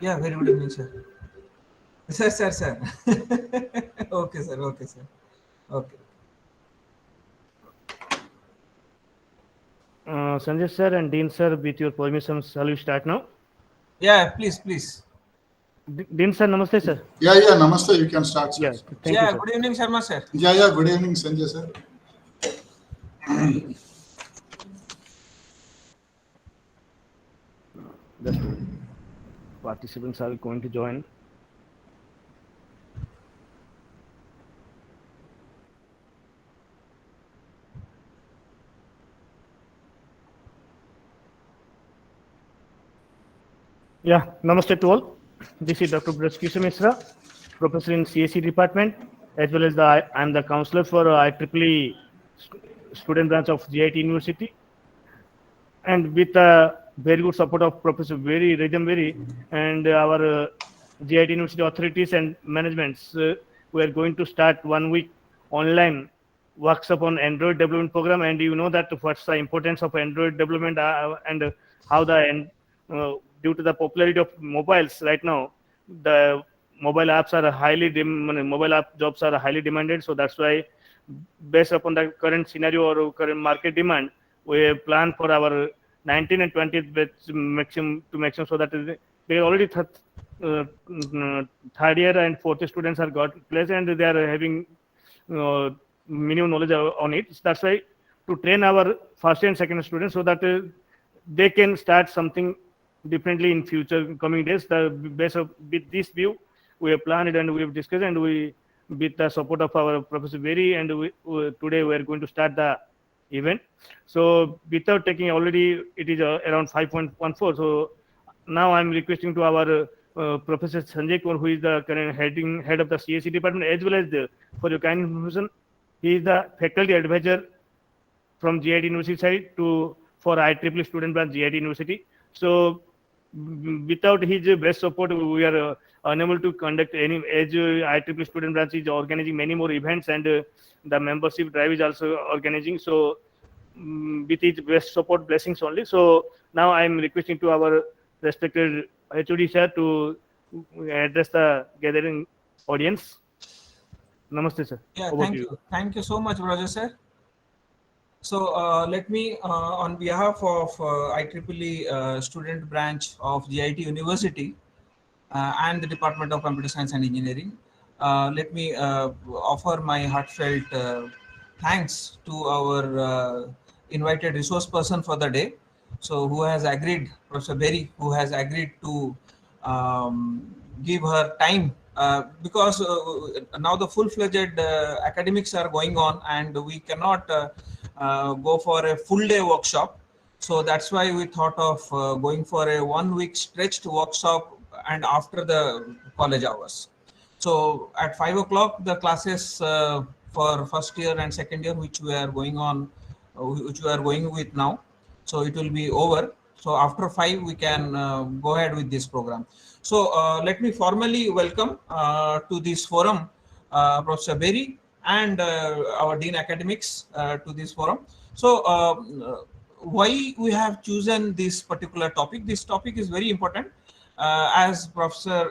Yeah, very good evening, sir. Sir, sir, sir. Okay, sir. Okay, sir. Okay. Sanjay sir and Dean sir, with your permission, shall we start now? Yeah, please, please. Dean sir, namaste sir. Yeah, Namaste. You can start, sir. Yeah, thank you Yeah, sir. good evening, Sharma, sir. Yeah. Good evening, Sanjay, sir. Just participants are going to join. Yeah, namaste to all. This is Dr. Brajkishan Mishra, professor in CSE department, as well as I'm the counselor for IEEE student branch of GIT University, and with very good support of Professor Very Rajam Very and our GIT University authorities and managements, we are going to start 1 week online workshop on Android development program. And you know that what's the importance of Android development and how due to the popularity of mobiles right now, the mobile apps are mobile app jobs are highly demanded. So that's why, based upon the current scenario or current market demand, we plan for our 19 and 20th batch maximum, so that they already third year and fourth year students are got place and they are having uh, minimum knowledge on it. So that's why, to train our first and second students, so that they can start something differently in future coming days. The base of with this view, we have planned and we have discussed, and we, with the support of our Professor Very, and today we are going to start the event. So without taking, already it is around 5.14. So now I'm requesting to our Professor Sanjay Kaur, who is the current head of the CSE department, as well as for your kind information, he is the faculty advisor from GIT University side to for IEEE student branch GIT University. So without his best support, we are unable to conduct any, as IEEE student branch is organizing many more events, and the membership drive is also organizing. So with his best support, blessings only. So now I am requesting to our respected HOD sir to address the gathering audience. Namaste sir. Yeah, Over to thank you. you. Thank you so much, brother, sir. So let me, on behalf of IEEE student branch of GIT University and the Department of Computer Science and Engineering, let me offer my heartfelt thanks to our invited resource person for the day. So who has agreed, Professor Berry, who has agreed to give her time because now the full-fledged academics are going on and we cannot go for a full day workshop. So that's why we thought of going for a 1 week stretched workshop and after the college hours. So at 5 o'clock, the classes for first year and second year, which we are going on, which we are going with now. So it will be over. So after 5, we can go ahead with this program. So let me formally welcome to this forum Professor Berry and our Dean Academics to this forum. So why we have chosen this particular topic? This topic is very important as Professor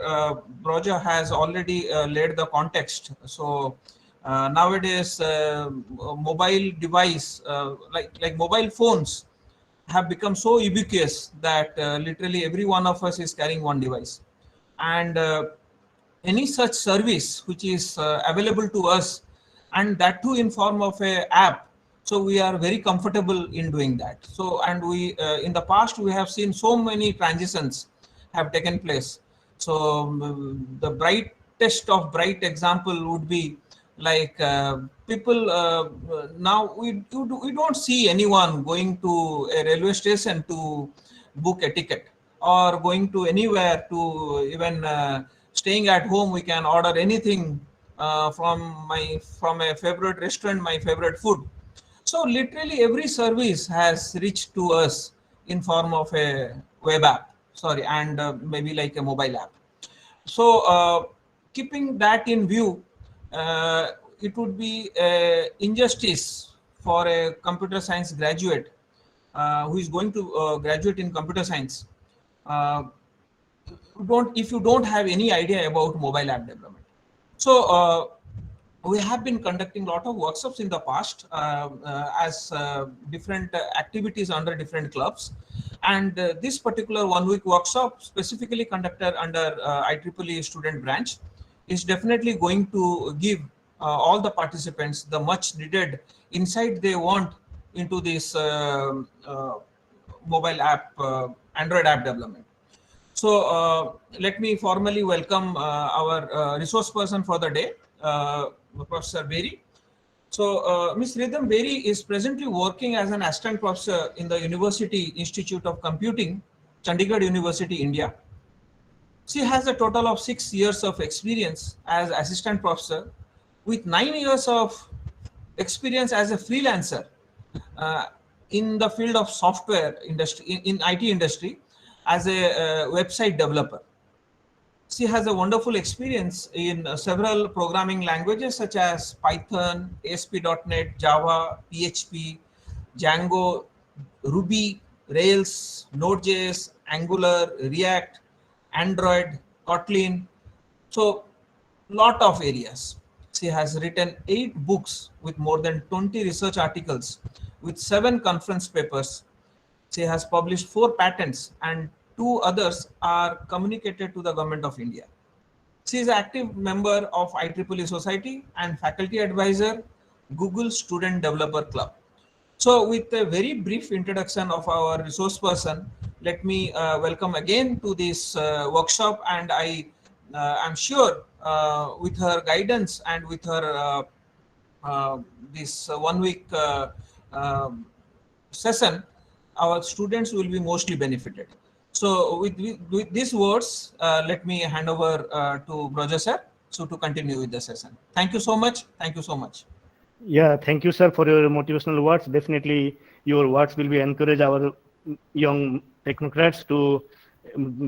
Broja has already laid the context. So nowadays, mobile device like mobile phones have become so ubiquitous that literally every one of us is carrying one device, and any such service which is available to us, and that too in form of a app, so we are very comfortable in doing that. So and we in the past we have seen so many transitions have taken place. So the brightest of bright example would be like people now we don't see anyone going to a railway station to book a ticket, or going to anywhere to even staying at home we can order anything from a favorite restaurant, my favorite food. So literally every service has reached to us in form of a web app, sorry, and maybe like a mobile app. So keeping that in view, it would be injustice for a computer science graduate who is going to graduate in computer science. Uh, if you don't have any idea about mobile app development. So we have been conducting a lot of workshops in the past as different activities under different clubs, and this particular 1 week workshop specifically conducted under IEEE student branch is definitely going to give all the participants the much needed insight they want into this mobile app, Android app development. So let me formally welcome our resource person for the day, Professor Berry. So Ms. Rhythm Berry is presently working as an assistant professor in the University Institute of Computing, Chandigarh University, India. She has a total of 6 years of experience as assistant professor with 9 years of experience as a freelancer in the field of software industry, in IT industry, as a website developer. She has a wonderful experience in several programming languages such as Python, ASP.NET, Java, PHP, Django, Ruby, Rails, Node.js, Angular, React, Android, Kotlin. So lot of areas. She has written 8 books with more than 20 research articles with 7 conference papers. She has published 4 patents and 2 others are communicated to the Government of India. She is an active member of IEEE Society and faculty advisor, Google Student Developer Club. So with a very brief introduction of our resource person, let me welcome again to this workshop, and I am sure with her guidance and with her this 1 week session, our students will be mostly benefited. So with these words, let me hand over to Broja sir, so to continue with the session. Thank you so much. Thank you so much. Yeah, thank you, sir, for your motivational words. Definitely, your words will be encourage our young technocrats to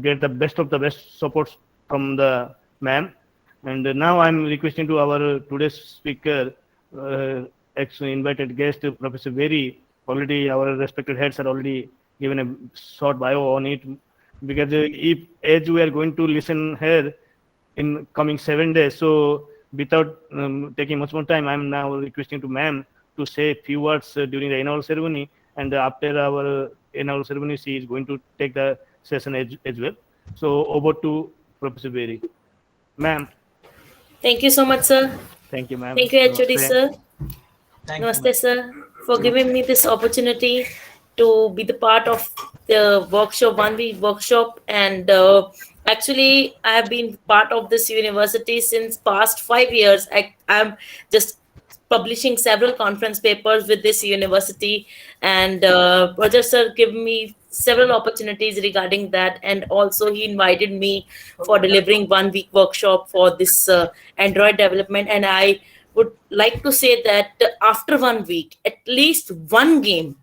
get the best of the best supports from the ma'am. And now I'm requesting to our today's speaker, invited guest, Professor Berry. Already our respected heads are already given a short bio on it, because as we are going to listen here in coming 7 days, so without taking much more time, I'm now requesting to ma'am to say a few words during the annual ceremony, and after our annual ceremony, she is going to take the session as well. So over to Professor Berry. Ma'am. Thank you so much, sir. Thank you, ma'am. Thank you, HOD, sir. Thank Namaste, you. sir, for giving me this opportunity to be the part of the workshop, 1 week workshop. And actually, I have been part of this university since past 5 years. I'm just publishing several conference papers with this university, and Roger sir gave me several opportunities regarding that, and also he invited me for delivering 1 week workshop for this Android development. And I would like to say that after 1 week, at least one game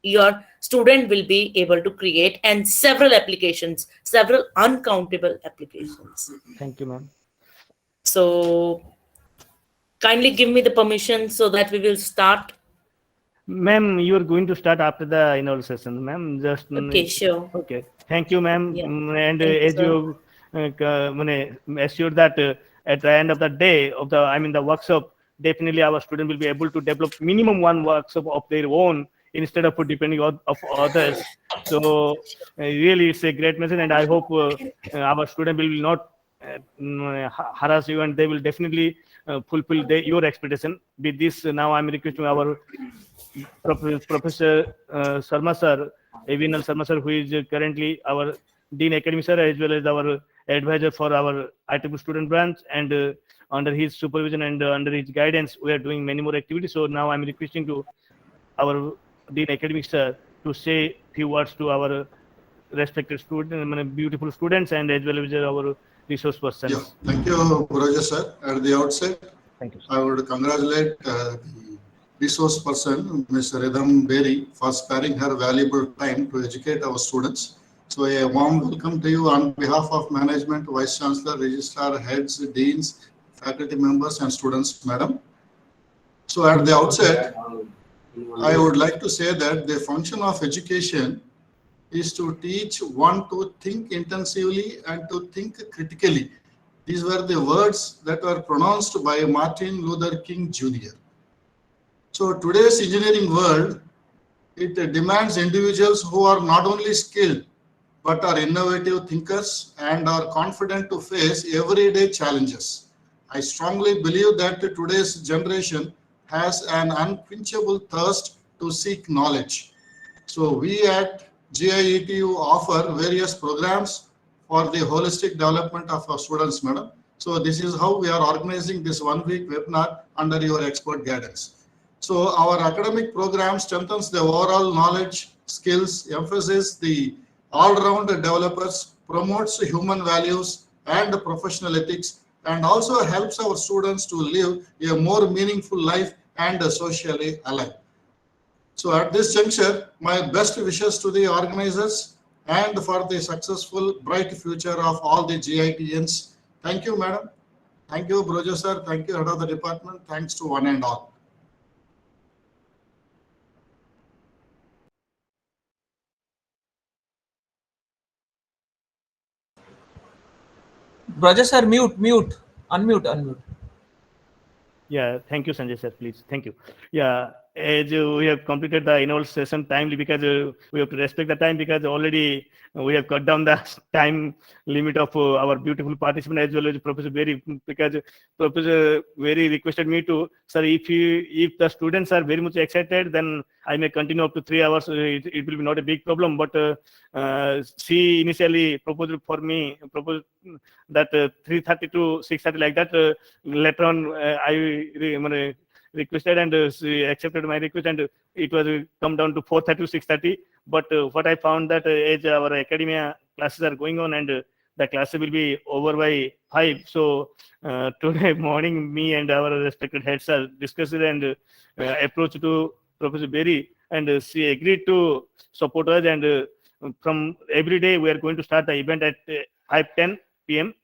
your student will be able to create, and several applications, several uncountable applications. Thank you, ma'am. So kindly give me the permission so that we will start. Ma'am, you are going to start after the annual session, ma'am. Just Okay, sure. Okay. Thank you, ma'am. Yeah. And Thank you, as you assured that at the end of the day of the workshop, definitely our student will be able to develop minimum one workshop of their own instead of depending on of others. So really, it's a great message, and I hope our student will not harass you, and they will definitely fulfill your expectation. With this, now I'm requesting our Professor Sharma sir, Avinal Sharma sir, who is currently our Dean Academy sir, as well as our advisor for our IEEE student branch, and under his supervision and under his guidance, we are doing many more activities. So now I'm requesting to our Dean Academic sir to say few words to our respected students, beautiful students, and as well as our resource persons. Yeah, thank you, Broja sir. At the outset, Thank you, sir. I would congratulate the resource person, Ms. Rhythm Berry, for sparing her valuable time to educate our students. So a warm welcome to you on behalf of management, vice chancellor, registrar, heads, deans, faculty members, and students, madam. So at the outset, I would like to say that the function of education is to teach one to think intensively and to think critically. These were the words that were pronounced by Martin Luther King Jr. So today's engineering world, it demands individuals who are not only skilled, but are innovative thinkers and are confident to face everyday challenges. I strongly believe that today's generation has an unquenchable thirst to seek knowledge. So we at GIETU offer various programs for the holistic development of our students, madam. So this is how we are organizing this 1 week webinar under your expert guidance. So our academic program strengthens the overall knowledge, skills, emphasizes the all-round developers, promotes human values and professional ethics, and also helps our students to live a more meaningful life and socially alive. So at this juncture, my best wishes to the organizers and for the successful, bright future of all the GITians. Thank you, madam. Thank you, Brojo sir. Thank you, head of the department. Thanks to one and all. Brajesh sir, unmute. Yeah, thank you, Sanjay sir. Please, thank you. Yeah, as we have completed the annual session timely, because we have to respect the time, because already we have cut down the time limit of our beautiful participant as well as Professor Berry, because Professor Berry requested me to, sir, if the students are very much excited, then I may continue up to 3 hours. It will be not a big problem. But she initially proposed that 3:30 to 6:30 like that. Later on, I requested and she accepted my request, and it was come down to 4:30 to 6:30. But what I found that as our academia classes are going on, and the classes will be over by 5. So today morning, me and our respected heads are discussed and approached to Professor Berry, and she agreed to support us. And from every day, we are going to start the event at 5:10 p.m.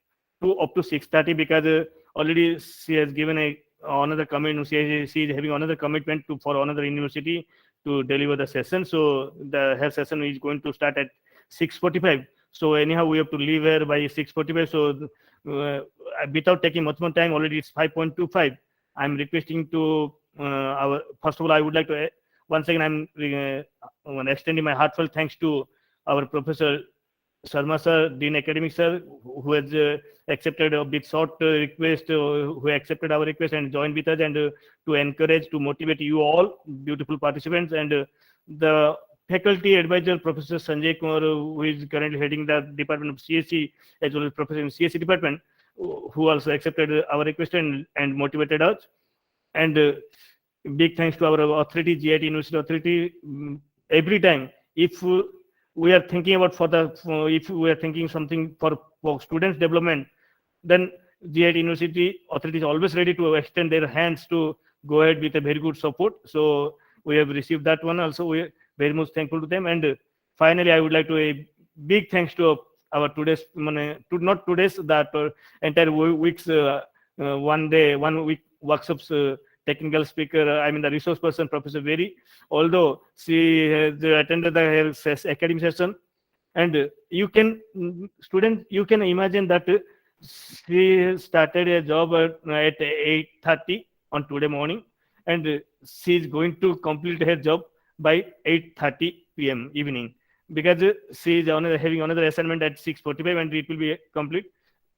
to up to 6:30, because already she has given another commitment. She is having another commitment for another university to deliver the session. So her session is going to start at 6:45. So anyhow, we have to leave here by 6:45. So without taking much more time, already it's 5:25. I'm requesting to first of all, I would like to once again I'm extending my heartfelt thanks to our Professor Sharma sir, Dean Academic sir, who has accepted a bit short request, who accepted our request and joined with us, and to encourage, to motivate you all, beautiful participants, and the faculty advisor, Professor Sanjay Kumar, who is currently heading the Department of CSE, as well as Professor in CSE Department, who also accepted our request and motivated us. And big thanks to our authority, GIT University Authority. Every time, if we are thinking about if we are thinking something for students' development, then GIT University Authority is always ready to extend their hands to go ahead with a very good support. So we have received that one also. We are very much thankful to them. And finally, I would like to a big thanks to our today's, not today's, that entire week's 1 week workshops technical speaker, the resource person, Professor Berry, although she has attended the academic session. And you can imagine that she started a job at 8:30 on today morning, and she is going to complete her job by 8:30 p.m. evening, because she is having another assignment at 6:45, and it will be complete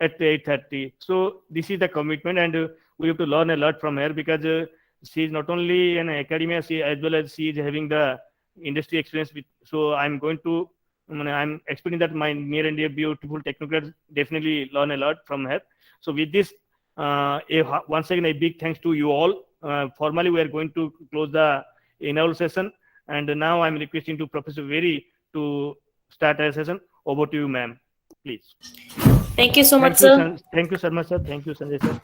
at 8:30. So this is the commitment, and we have to learn a lot from her, because she is not only an academia, as well as she is having the industry experience. So I'm expecting that my near and dear beautiful technocrats definitely learn a lot from her. So with this, once again, a big thanks to you all. Formally, we are going to close the inaugural session, and now I'm requesting to Professor Berry to start a session. Over to you, ma'am, please. Thank you so much, sir. Thank you, Sharma sir. Thank you, Sanjay sir.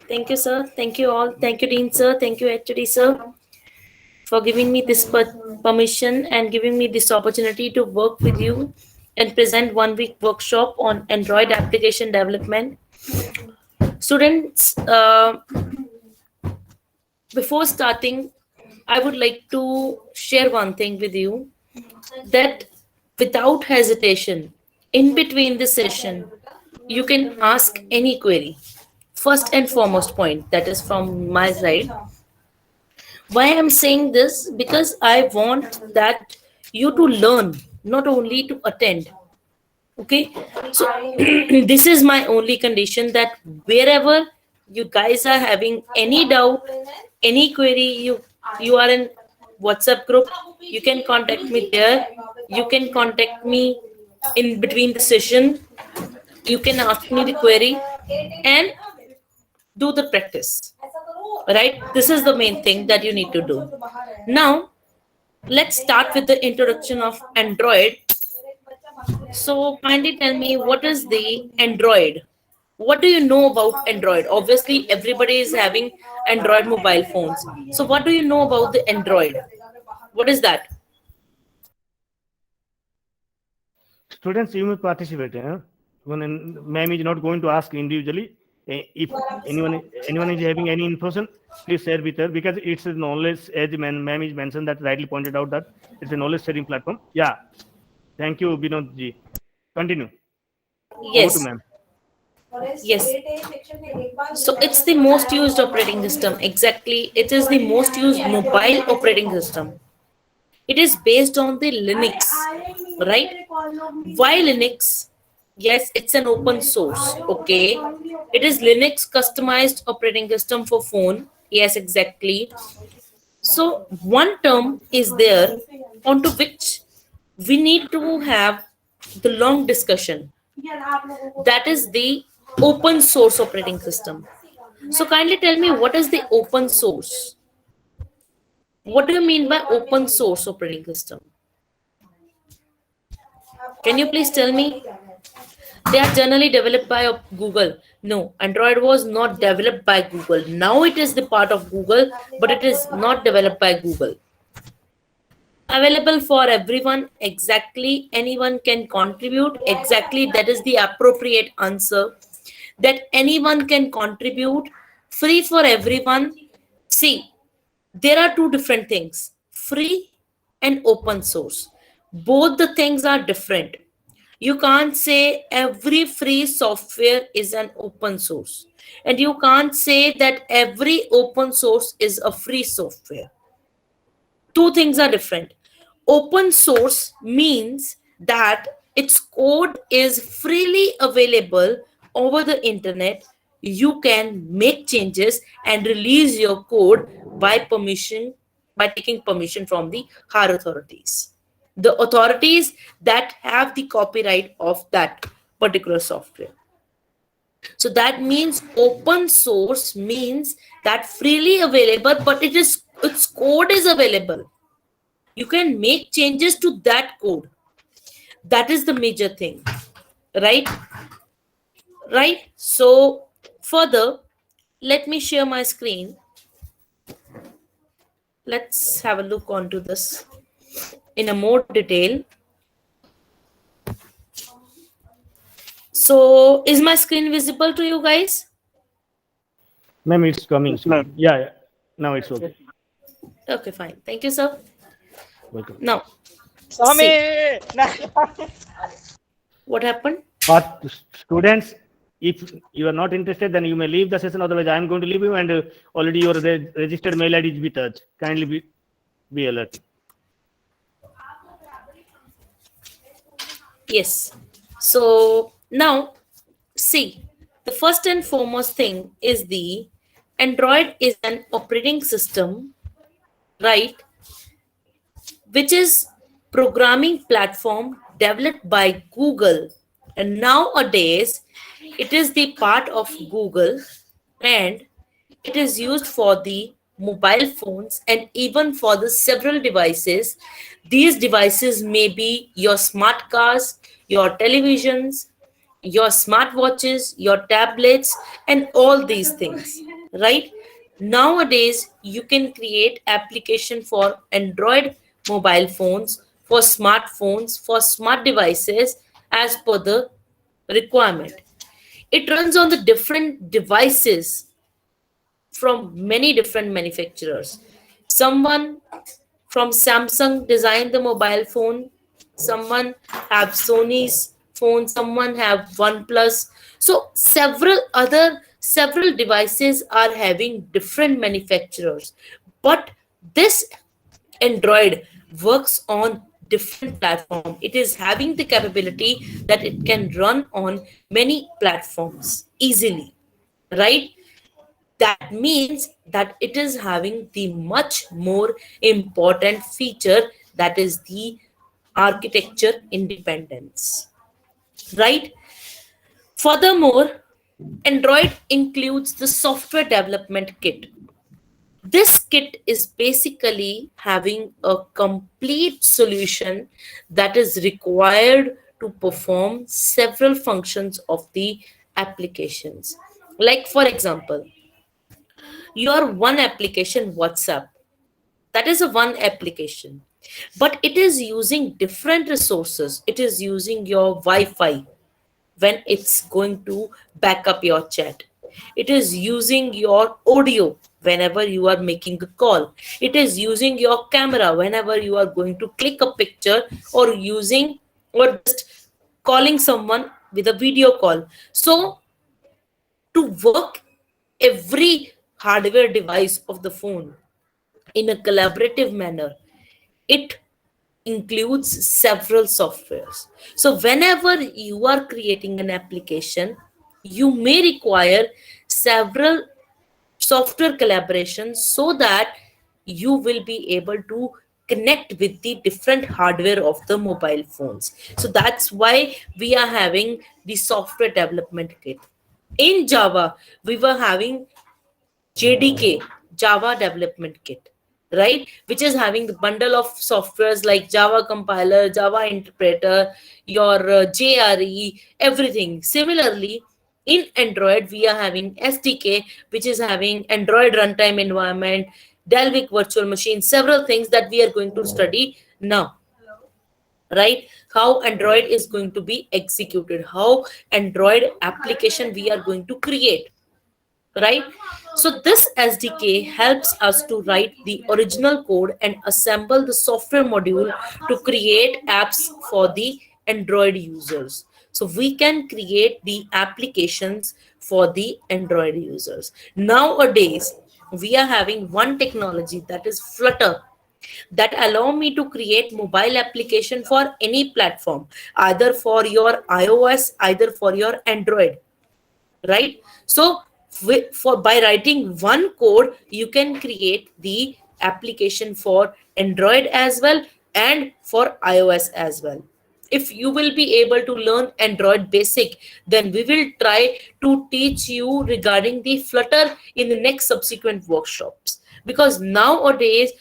Thank you, sir. Thank you all. Thank you, Dean sir. Thank you, HOD sir, for giving me this permission and giving me this opportunity to work with you and present 1 week workshop on Android application development. Students, before starting, I would like to share one thing with you, that without hesitation, in between the session, you can ask any query. First and foremost point, that is from my side. Why I'm saying this? Because I want that you to learn, not only to attend. Okay, so this is my only condition, that wherever you guys are having any doubt, any query, you are in WhatsApp group, you can contact me there. You can contact me in between the session. You can ask me the query and do the practice. Right? This is the main thing that you need to do. Now, let's start with the introduction of Android. So kindly tell me, what is the Android? What do you know about Android? Obviously, everybody is having Android mobile phones. So what do you know about the Android? What is that? Students, you may participate. When ma'am is not going to ask individually. If anyone is having any information, please share with her, because it's a knowledge, as ma'am is mentioned, that rightly pointed out, that it's a knowledge sharing platform. Yeah. Thank you, Binod ji. Continue. Over Yes. to ma'am. Yes. So it's the most used operating system. Exactly. It is the most used mobile operating system. It is based on the Linux, right? Why Linux? Yes, it's an open source. Okay. It is Linux customized operating system for phone. Yes, exactly. So one term is there onto which we need to have the long discussion. That is the open source operating system. So kindly tell me, what is the open source? What do you mean by open source operating system? Can you please tell me? They are generally developed by Google. No, Android was not developed by Google. Now it is the part of Google, but it is not developed by Google. Available for everyone. Exactly. Anyone can contribute. Exactly. That is the appropriate answer. That anyone can contribute. Free for everyone. See, there are two different things, free and open source. Both the things are different. You can't say every free software is an open source, and you can't say that every open source is a free software. Two things are different. Open source means that its code is freely available over the internet. You can make changes and release your code by permission, by taking permission from the higher authorities, the authorities that have the copyright of that particular software. So that means open source means that freely available, but its code is available. You can make changes to that code. That is the major thing, right? Right. So further, let me share my screen. Let's have a look onto this in a more detail. So is my screen visible to you guys? Ma'am, it's coming. Yeah. Now it's okay. Okay, fine. Thank you, sir. Welcome. Now, Swami! what happened? But students, if you are not interested, then you may leave the session. Otherwise, I am going to leave you, and already your registered mail ID is with us. Kindly be alert. Yes. So now, see, the first and foremost thing is the Android is an operating system, right, which is programming platform developed by Google, and nowadays it is the part of Google, and it is used for the mobile phones and even for the several devices. These devices may be your smart cars, your televisions, your smartwatches, your tablets, and all these things, right? Nowadays, you can create application for Android mobile phones, for smartphones, for smart devices as per the requirement. It runs on the different devices from many different manufacturers. Someone from Samsung designed the mobile phone, someone have Sony's phone, someone have OnePlus. So several devices are having different manufacturers, but this Android works on different platform. It is having the capability that it can run on many platforms easily, right? That means that it is having the much more important feature, that is the architecture independence, right? Furthermore, Android includes the software development kit. This kit is basically having a complete solution that is required to perform several functions of the applications. Like, for example, your one application, WhatsApp, that is a one application, but it is using different resources. It is using your Wi-Fi when it's going to back up your chat. It is using your audio whenever you are making a call. It is using your camera whenever you are going to click a picture, or using, or just calling someone with a video call. So to work every hardware device of the phone in a collaborative manner, it includes several softwares. So whenever you are creating an application, you may require several software collaborations so that you will be able to connect with the different hardware of the mobile phones. So that's why we are having the software development kit. In Java, we were having JDK, Java Development Kit, right? Which is having the bundle of softwares like Java Compiler, Java Interpreter, your JRE, everything. Similarly, in Android, we are having SDK, which is having Android runtime environment, Dalvik virtual machine, several things that we are going to study now, right? How Android is going to be executed, how Android application we are going to create, right? So this SDK helps us to write the original code and assemble the software module to create apps for the Android users. So we can create the applications for the Android users. Nowadays, we are having one technology, that is Flutter, that allow me to create mobile application for any platform, either for your iOS, either for your Android, right? So for by writing one code, you can create the application for Android as well and for iOS as well. If you will be able to learn Android basic, then we will try to teach you regarding the Flutter in the next subsequent workshops, because nowadays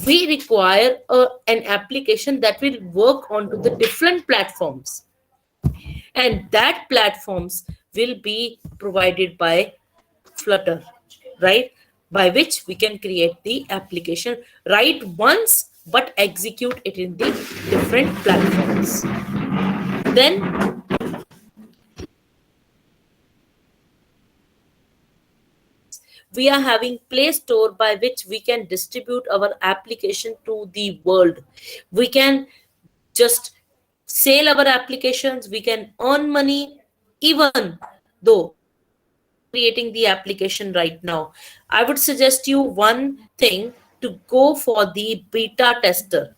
we require an application that will work onto the different platforms, and that platforms will be provided by Flutter, right? By which we can create the application, write once but execute it in the different platforms. Then we are having Play Store, by which we can distribute our application to the world. We can just sell our applications, we can earn money, even though creating the application right now. I would suggest you one thing, to go for the beta tester.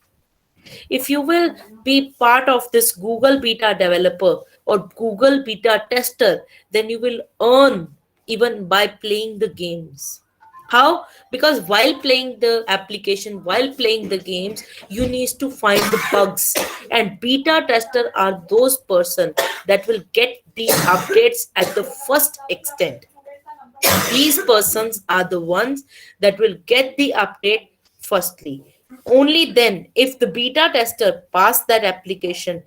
If you will be part of this Google beta developer or Google beta tester, then you will earn even by playing the games. How? Because while playing the application, while playing the games, you need to find the bugs. And beta tester are those person that will get the updates at the first extent. These persons are the ones that will get the update firstly. Only then, if the beta tester pass that application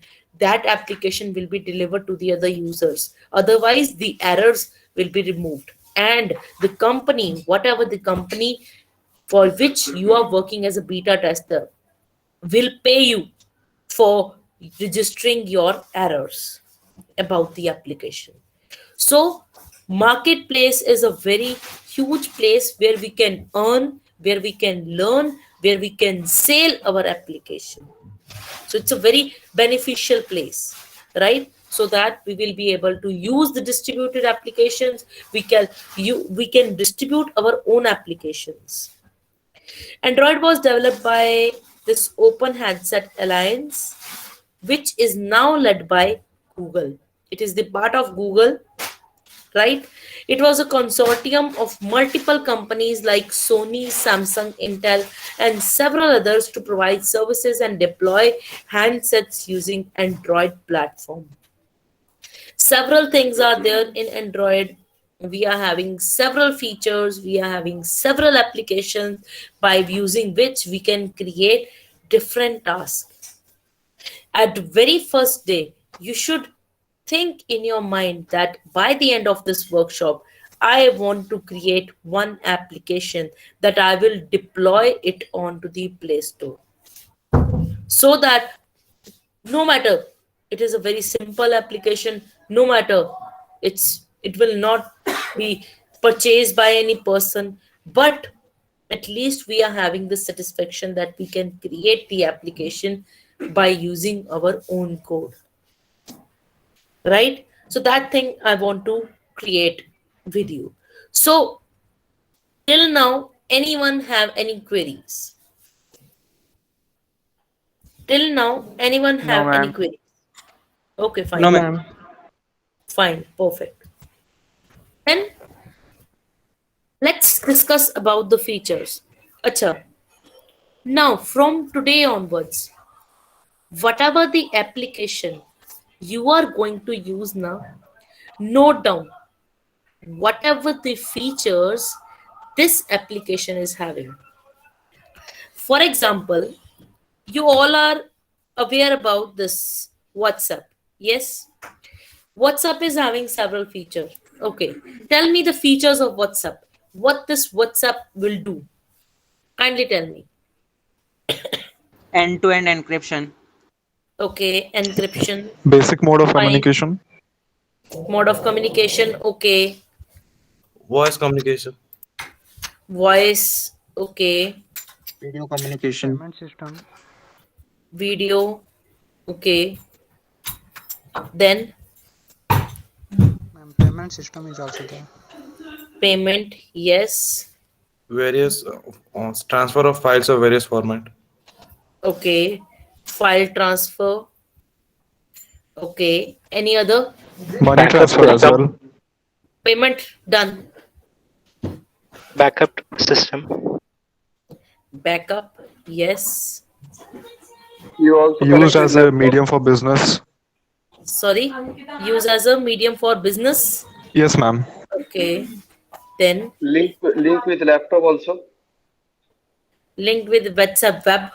will be delivered to the other users. Otherwise, the errors will be removed. And the company, whatever the company for which you are working as a beta tester, will pay you for registering your errors about the application. So marketplace is a very huge place where we can earn, where we can learn, where we can sell our application. So it's a very beneficial place, right? So that we will be able to use the distributed applications. We can distribute our own applications. Android was developed by this Open Handset Alliance, which is now led by Google. It is the part of Google, right? It was a consortium of multiple companies like Sony, Samsung, Intel, and several others to provide services and deploy handsets using Android platform. Several things are there in Android. We are having several features, we are having several applications by using which we can create different tasks. At the very first day, you should think in your mind that by the end of this workshop, I want to create one application that I will deploy it onto the Play Store. So that no matter it is a very simple application, no matter it will not be purchased by any person, but at least we are having the satisfaction that we can create the application by using our own code, right? So that thing I want to create with you. So till now, anyone have any queries? Till now, anyone No, have any ma'am. queries? Okay, fine. No, ma'am. Fine, perfect. Then let's discuss about the features. Acha. Now, from today onwards, whatever the application you are going to use now, note down whatever the features this application is having. For example, you all are aware about this WhatsApp. Yes? WhatsApp is having several features. Okay. Tell me the features of WhatsApp. What this WhatsApp will do. Kindly tell me. End-to-end encryption. Okay. Encryption. Basic mode of Fine. communication. Mode of communication. Okay. Voice communication. Voice. Okay. Video communication. Payment system. Video. Okay. Then Ma'am, payment system is also there. payment. Yes. Various transfer of files of various format. Okay. File transfer. Okay. Any other? Money transfer as well. Payment done. Backup system. Backup. Yes. You also Used as a medium for business. Sorry. Use as a medium for business. Yes, ma'am. Okay. Then link with laptop also. link with WhatsApp web.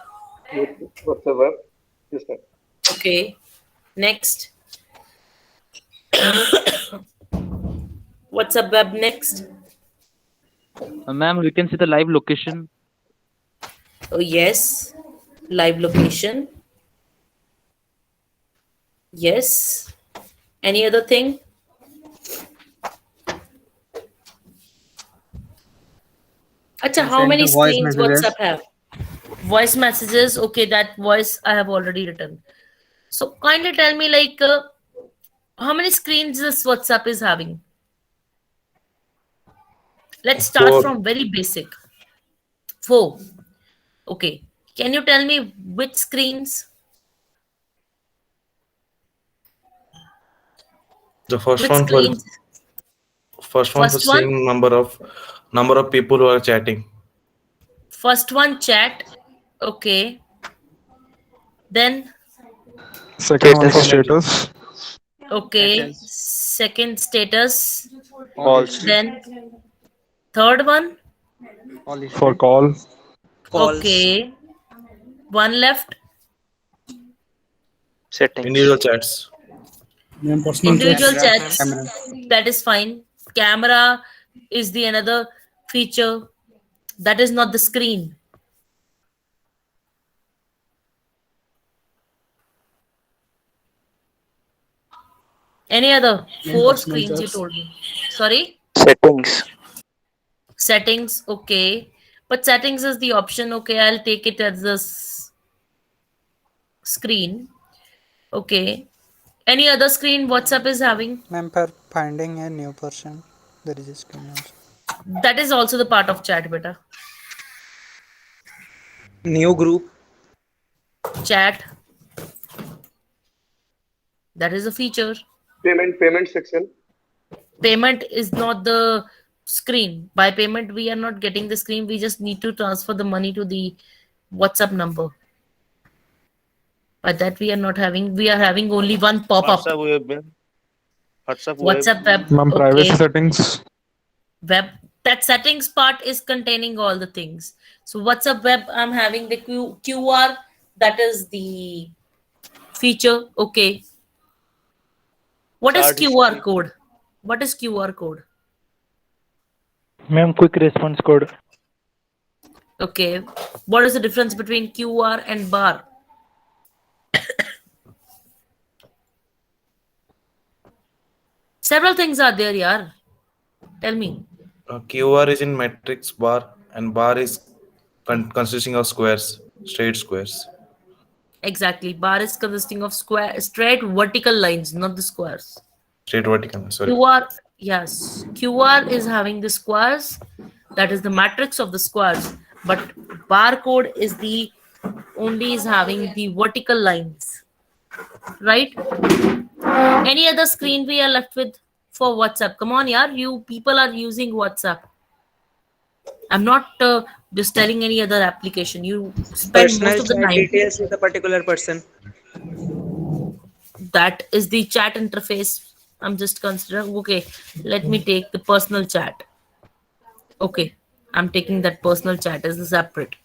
What's the web? Yes, sir. Okay. Next. WhatsApp web next. Ma'am, we can see the live location. Oh, yes. Live location. Yes. Any other thing? Acha, how Send many the voice screens messages. WhatsApp have? Voice messages. Okay, that voice I have already written. So kindly tell me, like, how many screens this WhatsApp is having? Let's start 4. from very basic. 4. Okay. Can you tell me which screens? The first Which one for screens? first one for First one? seeing number of people who are chatting. First one chat. Okay. Then Second one for status. okay. Second status. Calls. Then third one. For call. Calls. Okay. One left. Settings. Individual chats. Individual Camera. chats. Camera. That is fine. Camera is the another feature. That is not the screen. Any other? 4 screens you told me. Sorry? Settings. Settings. Okay. But settings is the option. Okay. I'll take it as this screen. Okay. Any other screen WhatsApp is having? Ma'am, for finding a new person, there is a screen also. That is also the part of chat, beta. New group. Chat. That is a feature. Payment section. Payment is not the screen. By payment, we are not getting the screen. We just need to transfer the money to the WhatsApp number. But that we are not having. We are having only one pop-up. WhatsApp web. Ma'am, privacy Okay. settings. Web. That settings part is containing all the things. So WhatsApp web, I'm having the QR. That is the feature. Okay. What is QR code? What is QR code? Ma'am, quick response code. Okay. What is the difference between QR and bar? Several things are there, yaar. Tell me. QR is in matrix bar, and bar is consisting of squares, straight squares. Exactly. Bar is consisting of straight vertical lines, not the squares. Straight vertical. Sorry. QR, yes. QR is having the squares. That is the matrix of the squares. But barcode is the only is having the vertical lines. Right? Any other screen we are left with for WhatsApp? Come on, yaar. You people are using WhatsApp. I'm not just telling any other application. You spend Personal most of the chat time. details with a particular person. That is the chat interface. I'm just considering. Okay, let me take the personal chat. Okay, I'm taking that personal chat as a separate.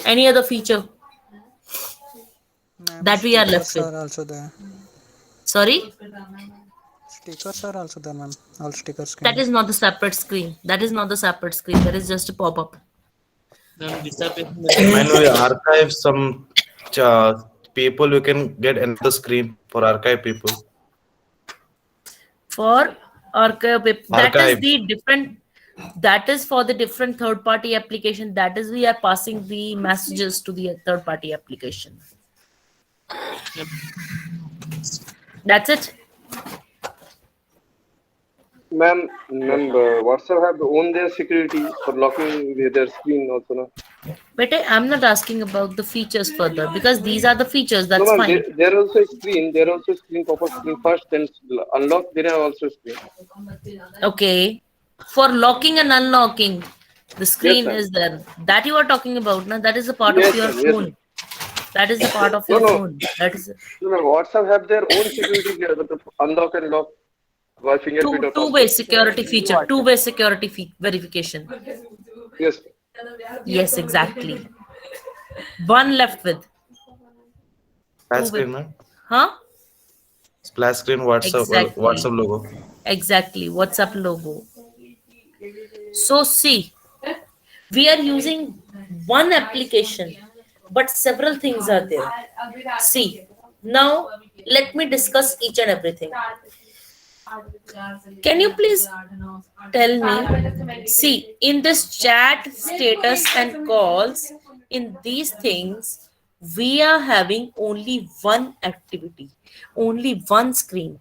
Any other feature Ma'am, that we are left stickers with? are also there. Sorry, Stickers are also there, ma'am. All stickers. that is not the separate screen. That is not the separate screen. That is just a pop-up. When we archive some people, you can get another screen for archive people. For archive, that is Archive. the different. That is for the different third-party application. That is we are passing the messages to the third-party application. That's it. Ma'am, WhatsApp have own their security for locking their screen also, no? But I'm not asking about the features further because these are the features. No, That's ma'am, fine. there also a screen. There also a screen, pop-up screen first, then unlock. There are also a screen. Okay. For locking and unlocking, the screen ma'am. is there. That you are talking about, now that is a part Yes, of your ma'am, yes, phone. That is a part of No, your no. phone. That is No, ma'am, WhatsApp have their own security here, but the unlock and lock by fingerprint or two-way security feature, two-way security verification. Yes. Yes, exactly. One left with. Splash Two-way. screen, man. Huh? Splash screen, WhatsApp, Exactly. WhatsApp logo. Exactly. WhatsApp logo. So see, we are using one application, but several things are there. See, now let me discuss each and everything. Can you please tell me, see, in this chat, status and calls, in these things, we are having only one activity, only one screen.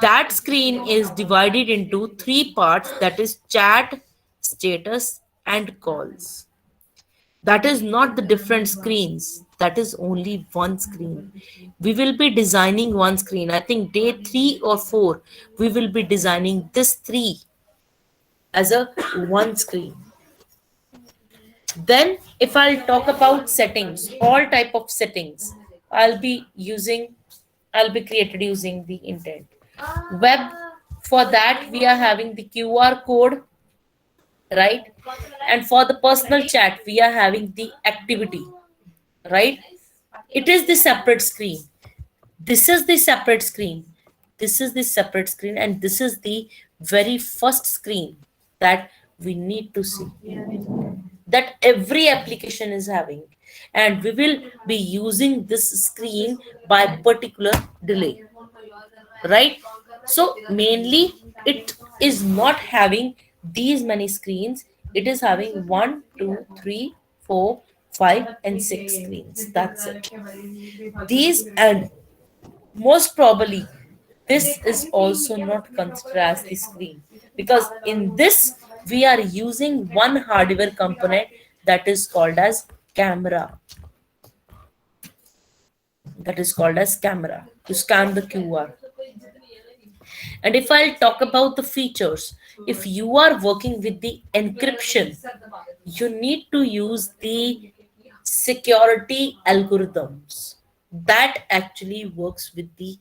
That screen is divided into three parts, that is chat, status and calls. That is not the different screens. That is only one screen. We will be designing one screen. I think day 3 or 4, we will be designing this 3 as a one screen. Then if I'll talk about settings, all type of settings, I'll be created using the intent. Web, for that we are having the QR code, right? And for the personal chat, we are having the activity, right? It is the separate screen. This is the separate screen. This is the separate screen, and this is the very first screen that we need to see, that every application is having, and we will be using this screen by particular delay, right? So mainly it is not having these many screens. It is having 1 2 3 4 5 and 6 screens. That's it. These, and most probably this is also not considered as the screen, because in this we are using one hardware component that is called as camera, to scan the QR. And if I'll talk about the features, if you are working with the encryption, you need to use the security algorithms that actually works with the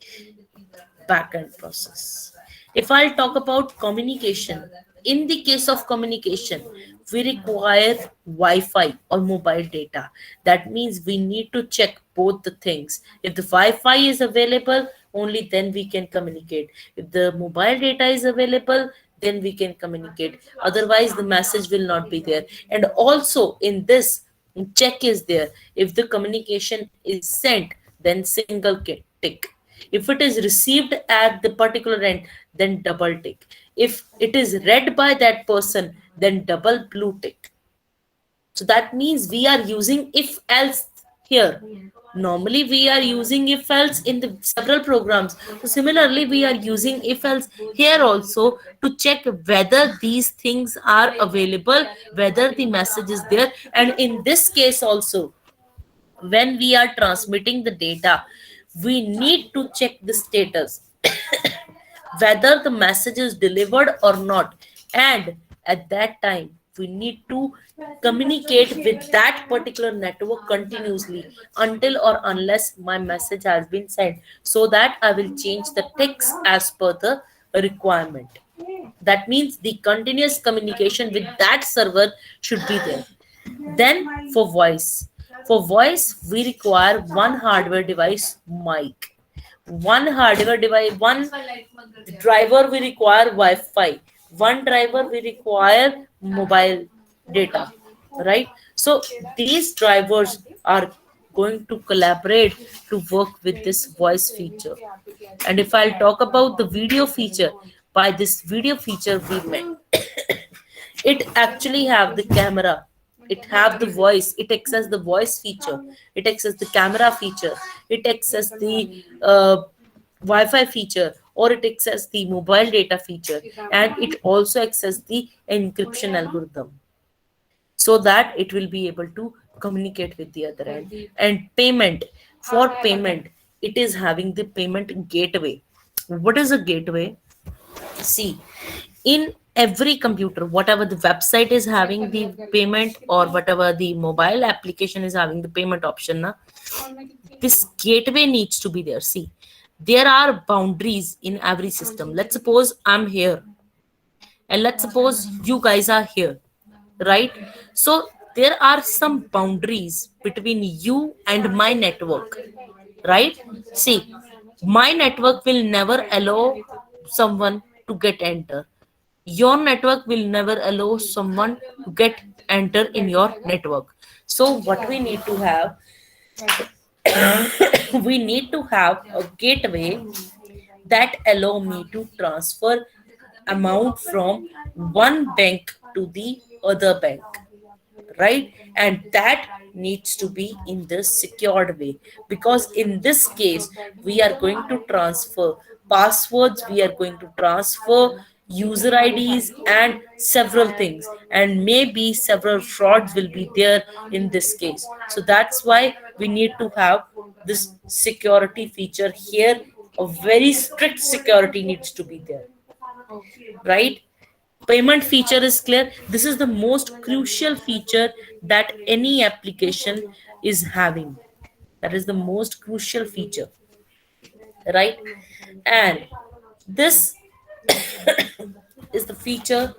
backend process. If I'll talk about communication, in the case of communication, we require Wi-Fi or mobile data. That means we need to check both the things. If the Wi-Fi is available, only then we can communicate. If the mobile data is available, then we can communicate. Otherwise, the message will not be there. And also in this, check is there. If the communication is sent, then single tick. If it is received at the particular end, then double tick. If it is read by that person, then double blue tick. So that means we are using if else here. Normally we are using if else in the several programs. So similarly, we are using if else here also to check whether these things are available, whether the message is there. And in this case also, when we are transmitting the data, we need to check the status whether the message is delivered or not. And at that time, we need to communicate with that particular network continuously until or unless my message has been sent, so that I will change the text as per the requirement. That means the continuous communication with that server should be there. Then for voice, we require one hardware device, mic. One hardware device, one driver we require Wi-Fi. One driver we require mobile data, right? So these drivers are going to collaborate to work with this voice feature. And if I'll talk about the video feature, by this video feature we meant it actually have the camera, it have the voice, it access the voice feature, it access the camera feature, it access the Wi-Fi feature, or it access the mobile data feature, and it also access the encryption algorithm, so that it will be able to communicate with the other end. And payment, for payment, it is having the payment gateway. What is a gateway? See, in every computer, whatever the website is having the payment, or whatever the mobile application is having the payment option, this gateway needs to be there. See, there are boundaries in every system. Let's suppose I'm here, and let's suppose you guys are here, right? So there are some boundaries between you and my network, right? See, my network will never allow someone to get enter. Your network will never allow someone to get enter in your network. So what we need to have, we need to have a gateway that allow me to transfer amount from one bank to the other bank, right? And that needs to be in the secured way, because in this case we are going to transfer passwords, we are going to transfer user IDs and several things, and maybe several frauds will be there in this case. So that's why we need to have this security feature here. A very strict security needs to be there, right? Payment feature is clear. This is the most crucial feature that any application is having. That is the most crucial feature, right? And this is the feature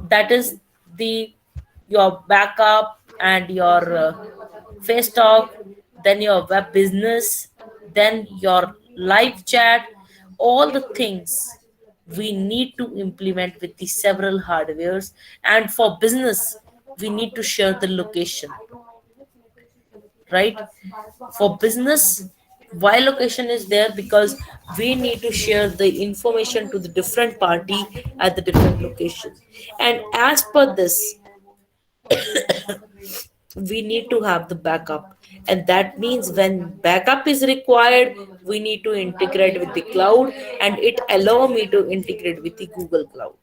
that is the your backup and your face talk, then your web business, then your live chat, all the things we need to implement with the several hardwares. And for business, we need to share the location, right? For business, why location is there? Because we need to share the information to the different party at the different locations. And as per this, we need to have the backup, and that means when backup is required, we need to integrate with the cloud, and it allow me to integrate with the Google Cloud.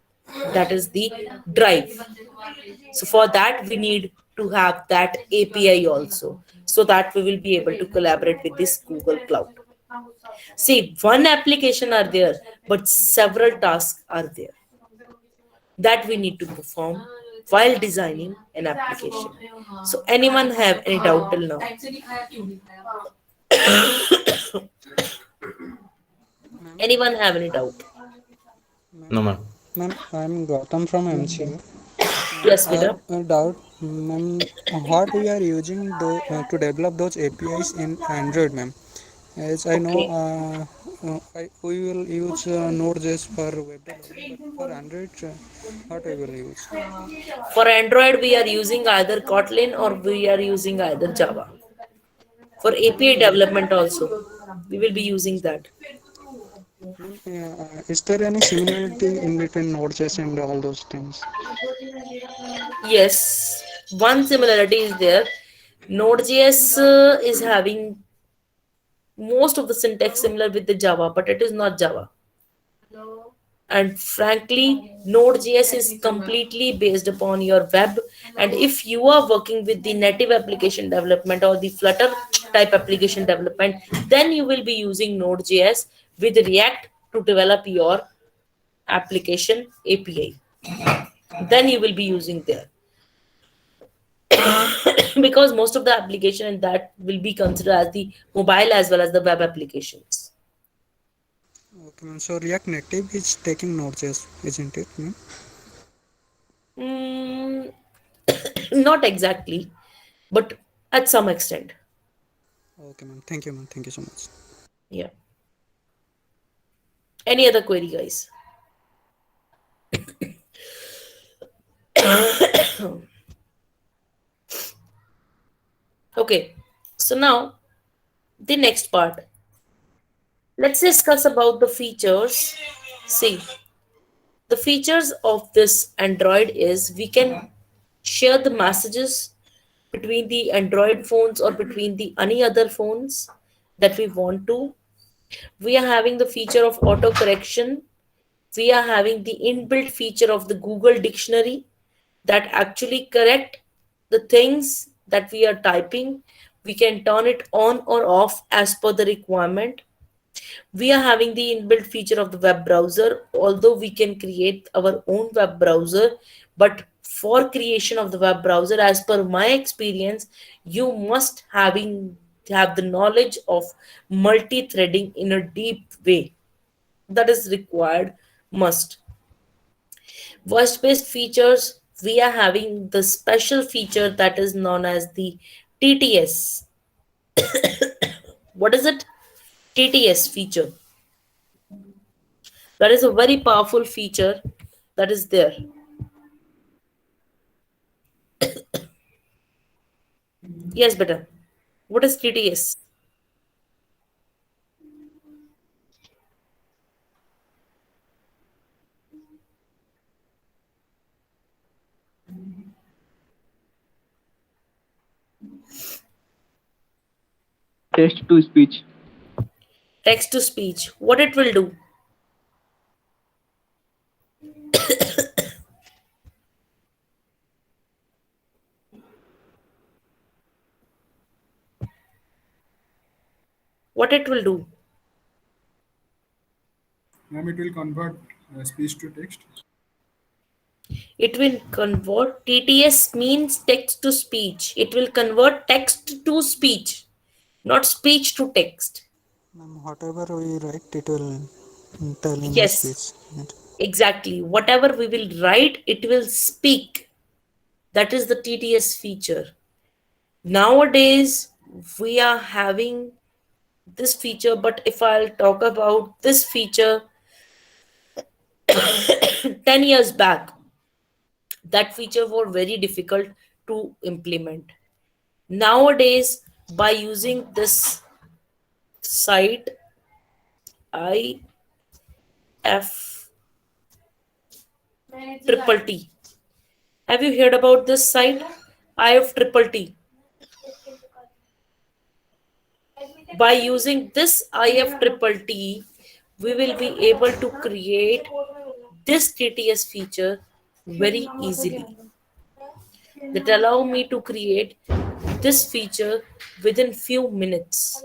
That is the drive. So for that we need to have that API also, so that we will be able to collaborate with this Google Cloud. See, one application are there, but several tasks are there that we need to perform while designing an application. So anyone have any doubt till now? Anyone have any doubt? No, ma'am. Ma'am, I'm Gautam from MCA. Yes, I have Vida. a doubt, ma'am, what we are using to develop those APIs in Android, ma'am. As I know, Okay. we will use Node.js for web development, but for Android, what we will use? For Android, we are using either Kotlin or we are using either Java. For API development also, we will be using that. Is there any similarity in between Node.js and all those things? Yes, one similarity is there. Node.js is having most of the syntax similar with the Java, but it is not Java. And frankly, Node.js is completely based upon your web. And if you are working with the native application development or the Flutter type application development, then you will be using Node.js with React to develop your application API. Then you will be using there. Because most of the application in that will be considered as the mobile as well as the web applications. Okay, ma'am. So React Native is taking Node.js, isn't it, ma'am? Mm, not exactly, but at some extent. Okay, ma'am. Thank you, ma'am. Thank you so much. Yeah. Any other query, guys? Okay. So now the next part. Let's discuss about the features. See, the features of this Android is we can share the messages between the Android phones or between the any other phones that we want to. We are having the feature of auto correction. We are having the inbuilt feature of the Google dictionary that actually correct the things that we are typing. We can turn it on or off as per the requirement. We are having the inbuilt feature of the web browser, although we can create our own web browser, but for creation of the web browser, as per my experience, you must have the knowledge of multi-threading in a deep way. That is required must. Voice based features, we are having the special feature that is known as the TTS. What is it? TTS feature. That is a very powerful feature that is there. Yes, better. What is TTS? Text to speech. Text to speech. What it will do? What it will do? Ma'am, it will convert speech to text. It will convert. TTS means text to speech. It will convert text to speech, not speech to text. Ma'am, whatever we write, it will tell in the Yes, speech. exactly. Whatever we will write, it will speak. That is the TTS feature. Nowadays, we are having this feature, but if I'll talk about this feature 10 years back, that feature was very difficult to implement. Nowadays, by using this site, IF Triple T. Have you heard about this site? IFTTT. By using this IFTTT, we will be able to create this TTS feature very easily. That allow me to create this feature within few minutes,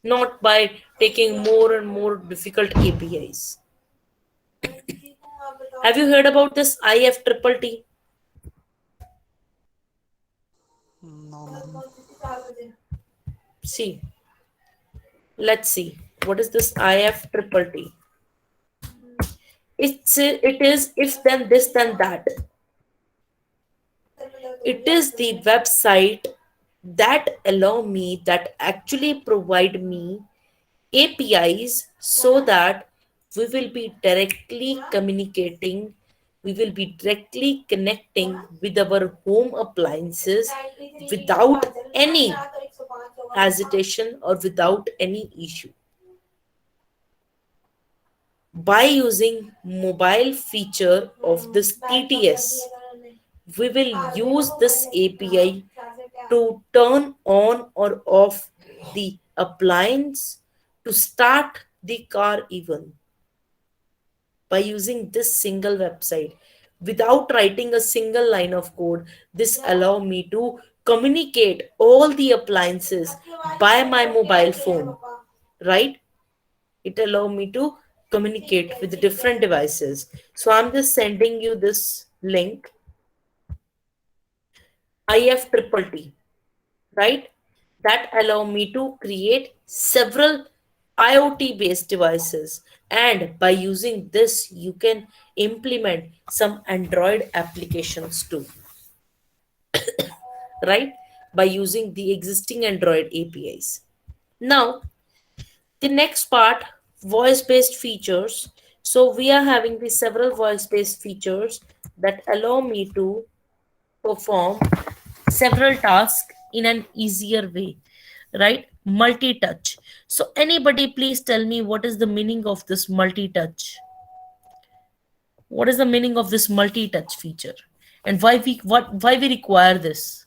not by taking more and more difficult APIs. Have you heard about this IFTTT? No, ma'am. See, let's see. What is this IFTTT? It is if then this then that. It is the website that allow me, that actually provide me APIs, so that we will be directly communicating, we will be directly connecting with our home appliances without any hesitation or without any issue. By using mobile feature of this TTS, we will use this API to turn on or off the appliance, to start the car even, by using this single website without writing a single line of code. This allow me to communicate all the appliances by my mobile phone, right? It allow me to communicate with different devices. So I'm just sending you this link, IFTTT, right? That allow me to create several IoT based devices, and by using this you can implement some Android applications too, right? By using the existing Android APIs. Now the next part, voice based features. So we are having the several voice based features that allow me to perform several tasks in an easier way, right? Multi-touch. So anybody please tell me what is the meaning of this multi-touch? What is the meaning of this multi-touch feature, and why we require this?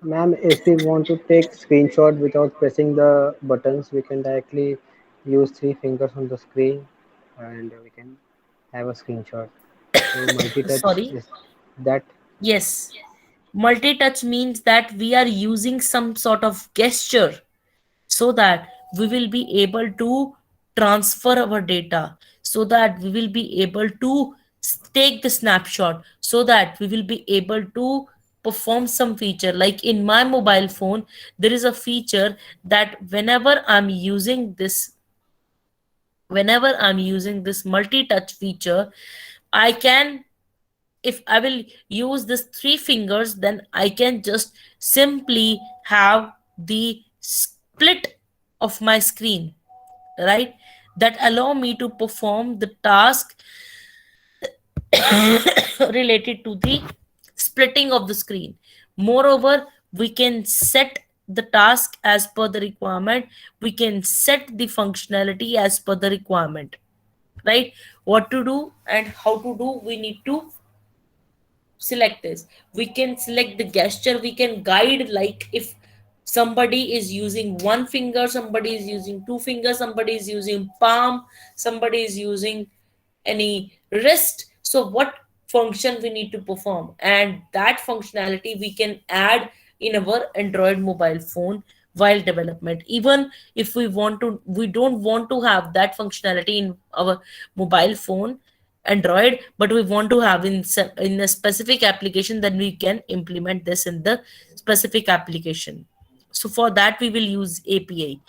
Ma'am, if we want to take screenshot without pressing the buttons, we can directly use 3 fingers on the screen and we can have a screenshot. So multi-touch Sorry. is that. Yes. Multi-touch means that we are using some sort of gesture, so that we will be able to transfer our data, so that we will be able to take the snapshot, so that we will be able to perform some feature. Like in my mobile phone, there is a feature that whenever I'm using this multi-touch feature, I can, if I will use this 3 fingers, then I can just simply have the split of my screen, right? That allow me to perform the task related to the splitting of the screen. Moreover, we can set the task as per the requirement, we can set the functionality as per the requirement, right? What to do and how to do, we need to select this. We can select the gesture, we can guide, like if somebody is using 1 finger, somebody is using 2 fingers, somebody is using palm, somebody is using any wrist, so what function we need to perform, and that functionality we can add in our Android mobile phone while development. Even if we don't want to have that functionality in our mobile phone Android, but we want to have in a specific application, then we can implement this in the specific application. So for that we will use API.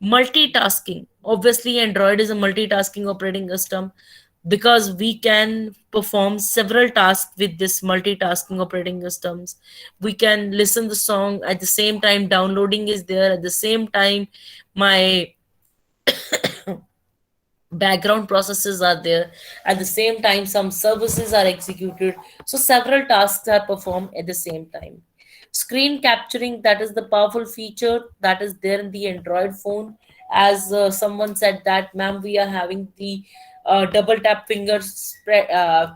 Multitasking, obviously Android is a multitasking operating system, because we can perform several tasks with this multitasking operating systems. We can listen the song at the same time downloading is there, at the same time my background processes are there, at the same time some services are executed, so several tasks are performed at the same time. Screen capturing, that is the powerful feature that is there in the Android phone. As someone said that, ma'am, we are having the double tap fingers spread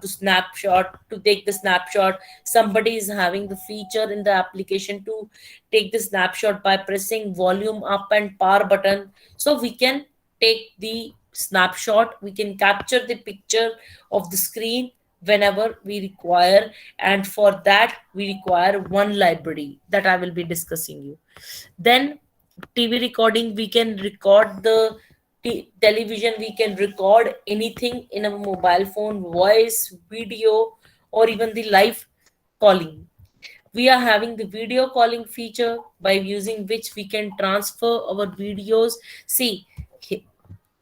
to snapshot, to take the snapshot. Somebody is having the feature in the application to take the snapshot by pressing volume up and power button. So we can take the snapshot, we can capture the picture of the screen whenever we require, and for that we require one library that I will be discussing you. Then TV recording, we can record the television, we can record anything in a mobile phone, voice, video, or even the live calling. We are having the video calling feature by using which we can transfer our videos. See,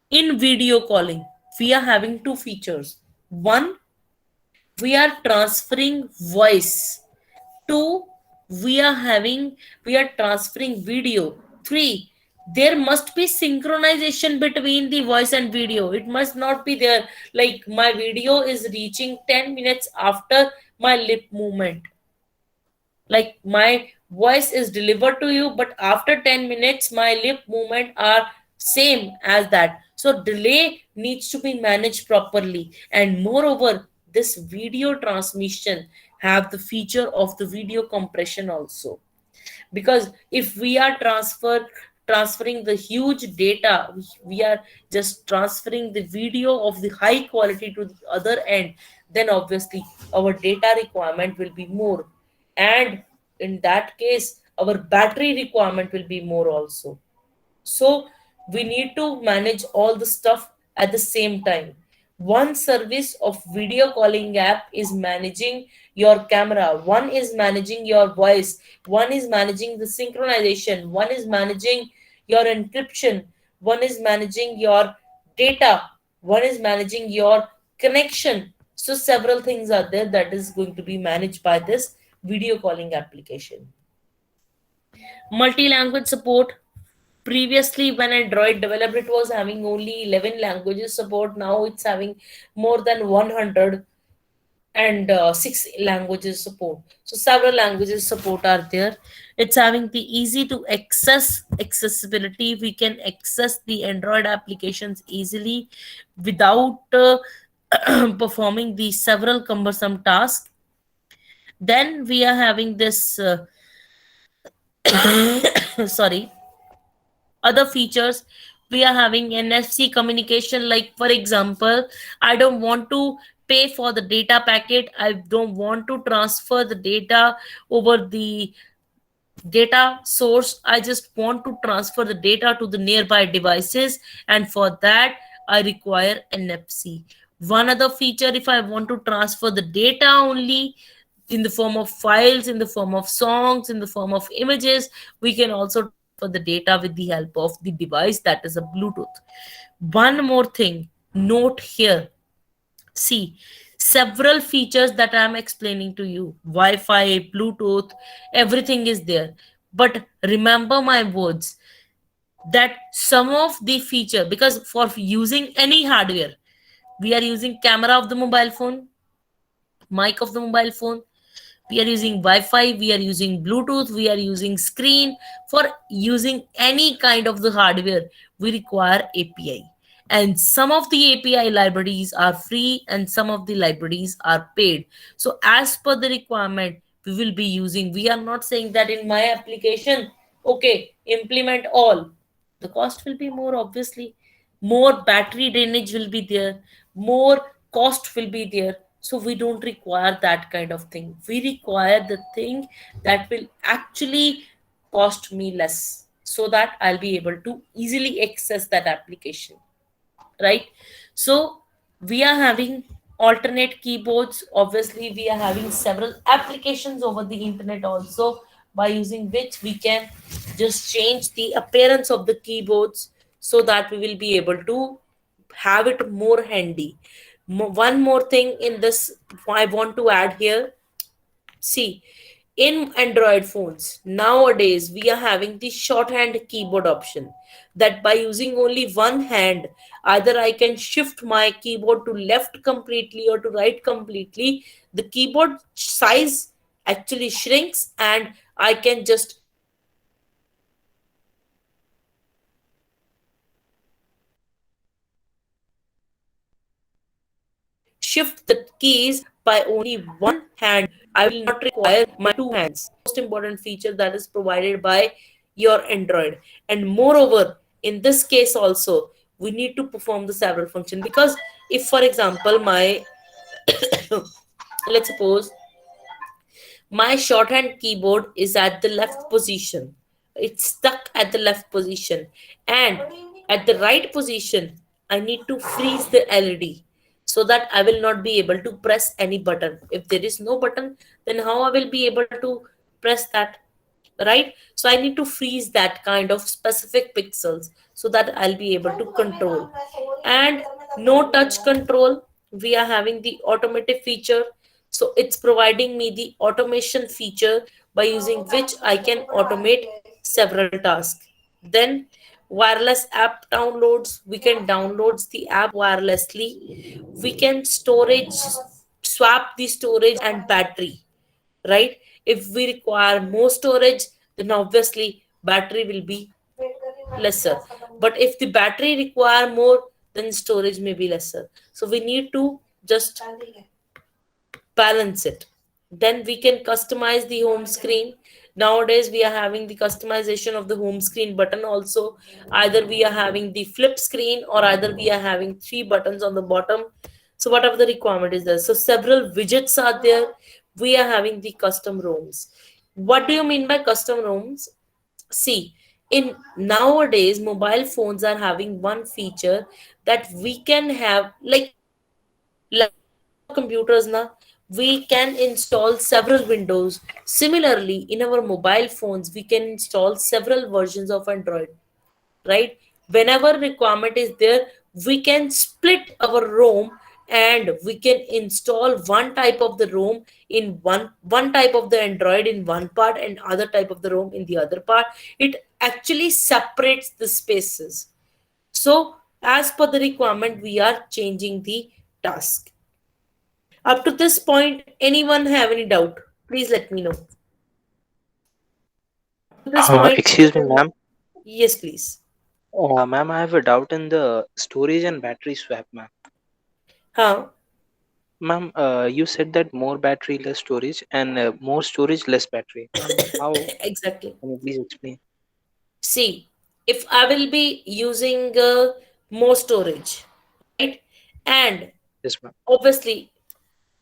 in video calling, we are having two features. One, we are transferring voice. Two, we are transferring video. Three, there must be synchronization between the voice and video. It must not be there like my video is reaching 10 minutes after my lip movement. Like my voice is delivered to you, but after 10 minutes my lip movement are same as that. So delay needs to be managed properly. And moreover, this video transmission have the feature of the video compression also, because if we are transferring the huge data, we are just transferring the video of the high quality to the other end, then obviously our data requirement will be more, and in that case our battery requirement will be more also. So we need to manage all the stuff at the same time. One service of video calling app is managing your camera, one is managing your voice, one is managing the synchronization, one is managing your encryption, one is managing your data, one is managing your connection. So several things are there that is going to be managed by this video calling application. Multi-language support. Previously, when Android developed, it was having only 11 languages support. Now it's having more than 100 and 6 languages support. So several languages support are there. It's having the easy to access accessibility. We can access the Android applications easily without performing the several cumbersome tasks. Then we are having this sorry, other features. We are having NFC communication. Like for example, I don't want to pay for the data packet, I don't want to transfer the data over the data source, I just want to transfer the data to the nearby devices, and for that I require NFC. One other feature, if I want to transfer the data only in the form of files, in the form of songs, in the form of images, we can also for the data with the help of the device, that is a Bluetooth. One more thing, note here. See, several features that I'm explaining to you, Wi-Fi, Bluetooth, everything is there. But remember my words that some of the feature, because for using any hardware, we are using camera of the mobile phone, mic of the mobile phone, we are using Wi-Fi, we are using Bluetooth, we are using screen. For using any kind of the hardware, we require API. And some of the API libraries are free and some of the libraries are paid. So as per the requirement, we will be using. We are not saying that in my application, okay, implement all. The cost will be more, obviously. More battery drainage will be there. More cost will be there. So we don't require that kind of thing. We require the thing that will actually cost me less, so that I'll be able to easily access that application, right? So we are having alternate keyboards. Obviously, we are having several applications over the internet also, by using which we can just change the appearance of the keyboards, so that we will be able to have it more handy. One more thing in this I want to add here. See, in Android phones nowadays we are having the shorthand keyboard option, that by using only one hand, either I can shift my keyboard to left completely or to right completely, the keyboard size actually shrinks, and I can just shift the keys by only one hand. I will not require my two hands. Most important feature that is provided by your Android. And moreover, in this case also, we need to perform the several function, because if, for example, my let's suppose my shorthand keyboard is at the left position, it's stuck at the left position, and at the right position I need to freeze the LED, so that I will not be able to press any button. If there is no button, then how I will be able to press that, right? So I need to freeze that kind of specific pixels so that I'll be able to control. And no touch control, we are having the automatic feature, so it's providing me the automation feature by using which I can automate several tasks. Then wireless app downloads, we can download the app wirelessly. We can storage, swap the storage and battery, right? If we require more storage, then obviously battery will be lesser. But if the battery require more, then storage may be lesser. So we need to just balance it. Then we can customize the home screen. Nowadays we are having the customization of the home screen button also. Either we are having the flip screen, or either we are having 3 buttons on the bottom. So whatever the requirement is there. So several widgets are there. We are having the custom ROMs. What do you mean by custom ROMs? See, in nowadays mobile phones are having one feature that we can have, like computers now, we can install several windows. Similarly, in our mobile phones we can install several versions of Android, right? Whenever requirement is there, we can split our ROM, and we can install one type of the ROM in one type of the Android in one part, and other type of the ROM in the other part. It actually separates the spaces. So as per the requirement, we are changing the task. Up to this point, anyone have any doubt? Please let me know. Excuse me, ma'am. Yes, please. Ma'am, I have a doubt in the storage and battery swap, ma'am. How? Ma'am, you said that more battery, less storage, and more storage, less battery. How? Exactly. Can you please explain? See, if I will be using more storage, right? And yes, ma'am, obviously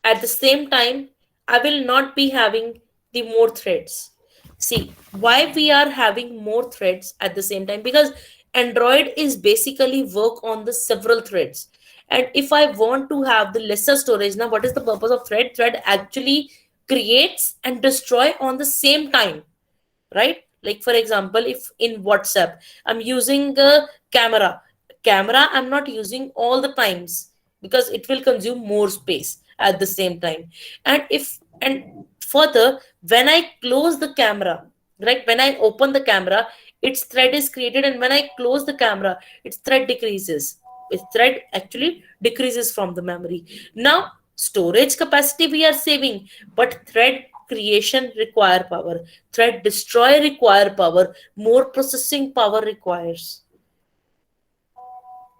at the same time, I will not be having the more threads. See, why we are having more threads at the same time? Because Android is basically work on the several threads. And if I want to have the lesser storage, now what is the purpose of thread? Thread actually creates and destroy on the same time, right? Like for example, if in WhatsApp I'm using a camera, I'm not using all the times, because it will consume more space at the same time. And further, when I close the camera, right, when I open the camera, its thread is created, and when I close the camera, its thread decreases. Its thread actually decreases from the memory. Now storage capacity we are saving, but thread creation require power, thread destroy require power, more processing power requires.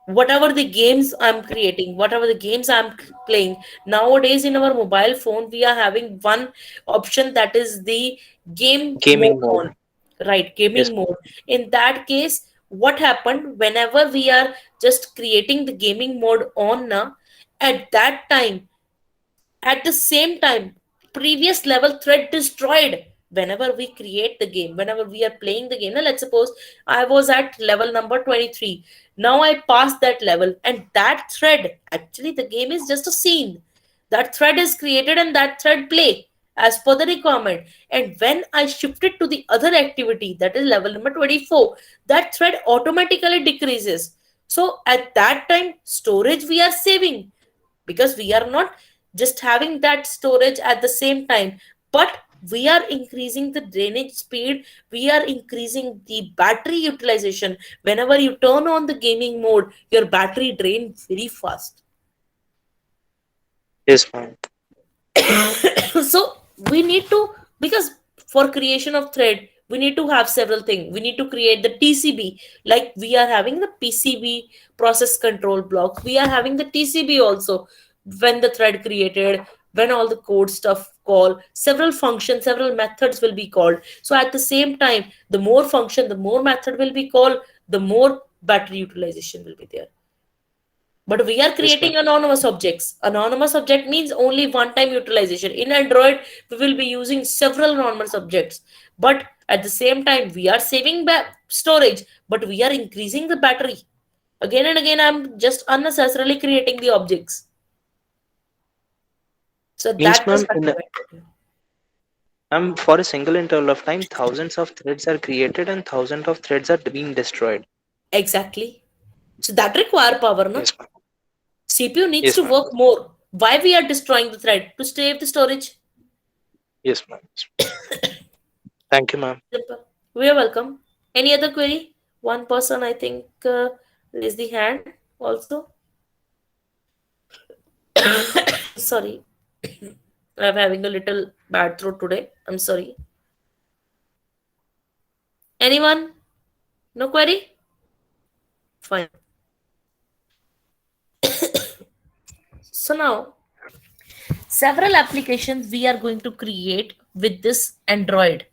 Whatever the games I'm creating, whatever the games I'm playing, nowadays in our mobile phone we are having one option, that is the gaming mode. Right, gaming yes, mode. In that case, what happened, whenever we are just creating the gaming mode on now, at that time, at the same time, previous level thread destroyed. Whenever we create the game, whenever we are playing the game, now let's suppose I was at level number 23, now I passed that level, and that thread, actually the game is just a scene, that thread is created and that thread play as per the requirement. And when I shift it to the other activity, that is level number 24, that thread automatically decreases. So at that time, storage we are saving, because we are not just having that storage at the same time, but we are increasing the drainage speed, we are increasing the battery utilization. Whenever you turn on the gaming mode, your battery drains very fast. yes, ma'am. So we need to, because for creation of thread, we need to have several things. We need to create the TCB, like we are having the PCB process control block, we are having the TCB also. when the thread created, when all the code stuff call, several functions, several methods will be called. So at the same time, the more function, the more method will be called, the more battery utilization will be there. But we are creating anonymous objects. Anonymous object means only one-time utilization. In Android, we will be using several anonymous objects. But at the same time, we are saving storage, but we are increasing the battery. Again and again, I'm just unnecessarily creating the objects. So Means, that ma'am, perspective. for a single interval of time, thousands of threads are created and thousands of threads are being destroyed. Exactly. So that require power, no? Yes, ma'am. CPU needs Yes, to ma'am. work more. Why we are destroying the thread? To save the storage. Yes, ma'am. Thank you, ma'am. Simple. We are welcome. Any other query? One person, I think, raised the hand also. Sorry. I'm having a little bad throat today. I'm sorry. Anyone? No query? Fine. So now, several applications we are going to create with this Android.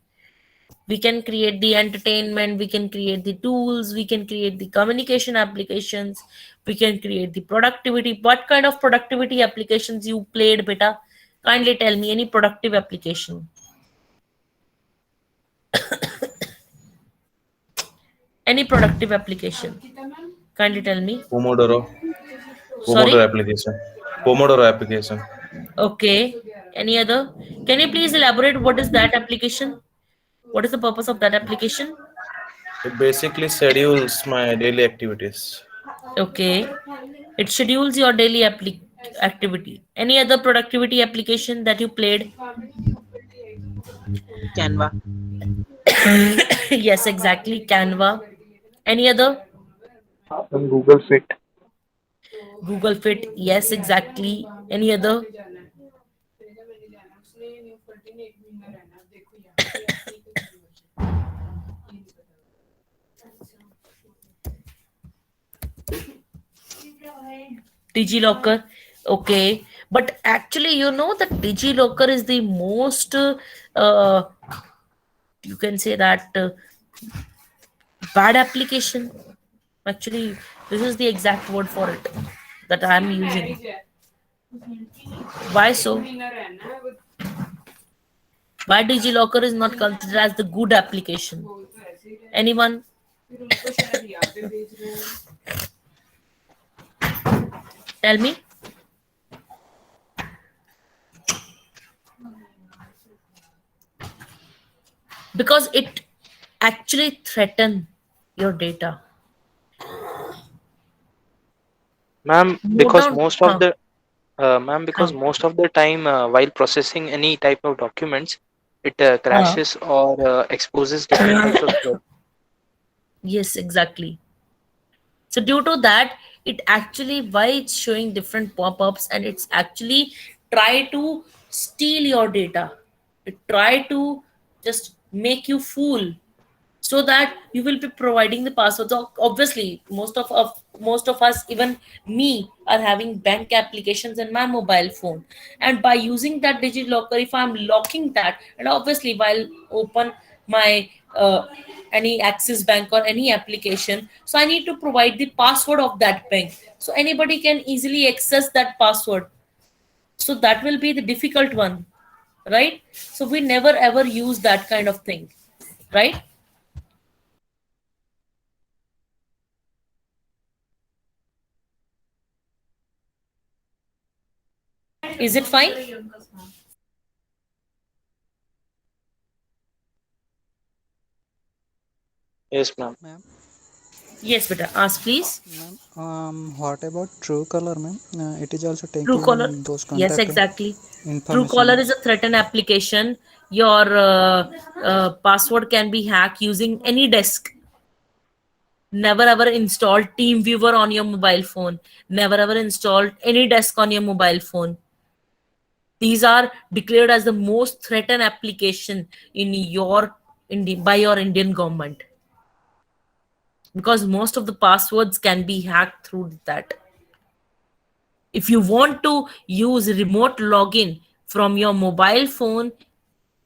We can create the entertainment, we can create the tools, we can create the communication applications, we can create the productivity. What kind of productivity applications you played, beta? Kindly tell me any productive application. Any productive application. Kindly tell me. Pomodoro. Sorry? Pomodoro application. Pomodoro application. Okay. Any other? Can you please elaborate what is that application? What is the purpose of that application? It basically schedules my daily activities. Okay. It schedules your daily activity. Any other productivity application that you played? Canva. Yes, exactly. Canva. Any other? Google Fit. Google Fit. Yes, exactly. Any other? DigiLocker. Okay. But actually, you know that DigiLocker is the most, you can say that, bad application. Actually, this is the exact word for it that I am using. Why so? Why DigiLocker is not considered as the good application? Anyone? Tell me. Because it actually threatens your data. Ma'am, No because doubt. most of the most of the time while processing any type of documents, it crashes or exposes different types of threats. Yes, exactly. So due to that, it actually, why it's showing different pop-ups, and it's actually try to steal your data. It try to just make you fool, so that you will be providing the passwords. Obviously, most of us, even me, are having bank applications in my mobile phone, and by using that DigiLocker, if I'm locking that, and obviously while open my any Axis Bank or any application, so I need to provide the password of that bank, so anybody can easily access that password. So that will be the difficult one, right? So we never ever use that kind of thing, right? Is it fine? Yes, ma'am. Yes, beta. Ask, please. What about Truecaller, ma'am? It is also taking Truecaller. those Yes, contact exactly. information. Truecaller is a threatened application. Your password can be hacked using any desk. Never ever install TeamViewer on your mobile phone. Never ever install any desk on your mobile phone. These are declared as the most threatened application in your by your Indian government, because most of the passwords can be hacked through that. If you want to use remote login from your mobile phone,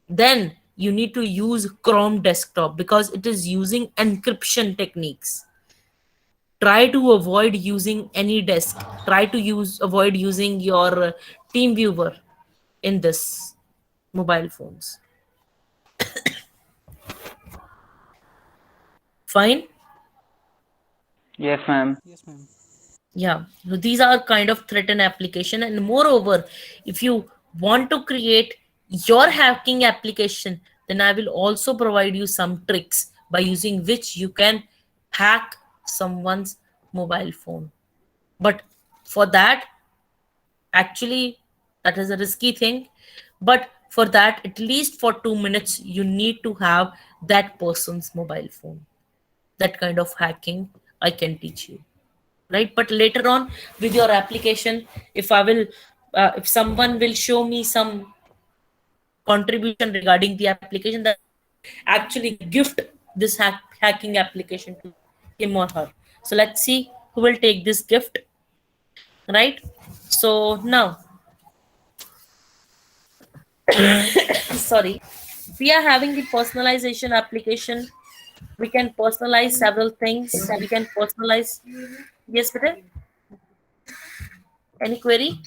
then you need to use Chrome desktop because it is using encryption techniques. Try to avoid using any desk. Try to avoid using your team viewer in this mobile phones. Fine. Yes, ma'am. Yes, ma'am. Yeah, so these are kind of threatened application, and moreover, if you want to create your hacking application, then I will also provide you some tricks by using which you can hack someone's mobile phone. But for that, actually, that is a risky thing. But for that, at least for 2 minutes, you need to have that person's mobile phone. That kind of hacking I can teach you, right? But later on with your application, if someone will show me some contribution regarding the application, that actually gift this hacking application to him or her. So let's see who will take this gift, right? So now sorry, we are having the personalization application. We can personalize several things. We can personalize. Yes, better. Any query?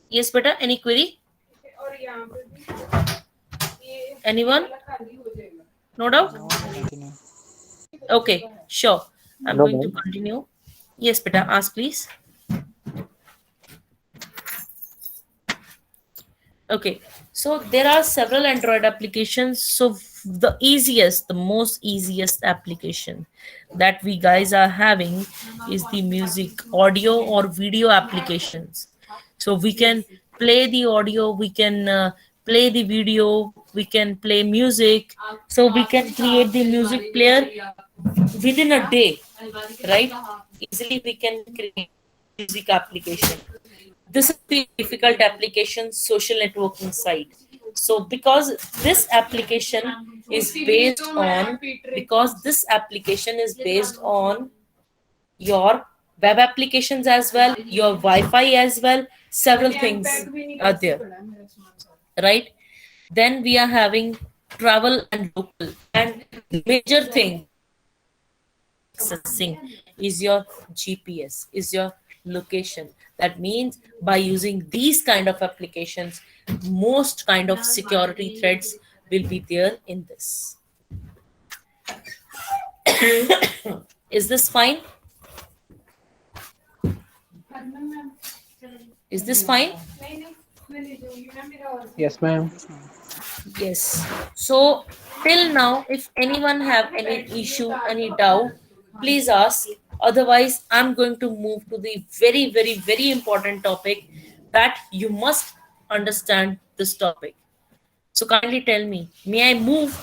Yes, beta. Any query? Anyone? No doubt? Continue. Okay, sure. I'm No, going to ma'am. continue. Yes, beta. Ask, please. Okay, so there are several Android applications. So the most easiest application that we guys are having is the music, audio or video applications. So we can play the audio, we can play the video, we can play music. So we can create the music player within a day, right? Easily we can create music application. This is the difficult application social networking site. So because this application is based on your web applications as well, your Wi-Fi as well, several things are there, right? Then we are having travel and local, and major thing accessing is your GPS, is your location. That means by using these kind of applications, most kind of security threats will be there in this. Is this fine? Is this fine? Yes, ma'am. Yes. So till now, if anyone have any issue, any doubt, please ask. Otherwise, I'm going to move to the very, very, very important topic that you must understand this topic. So kindly tell me, may I move?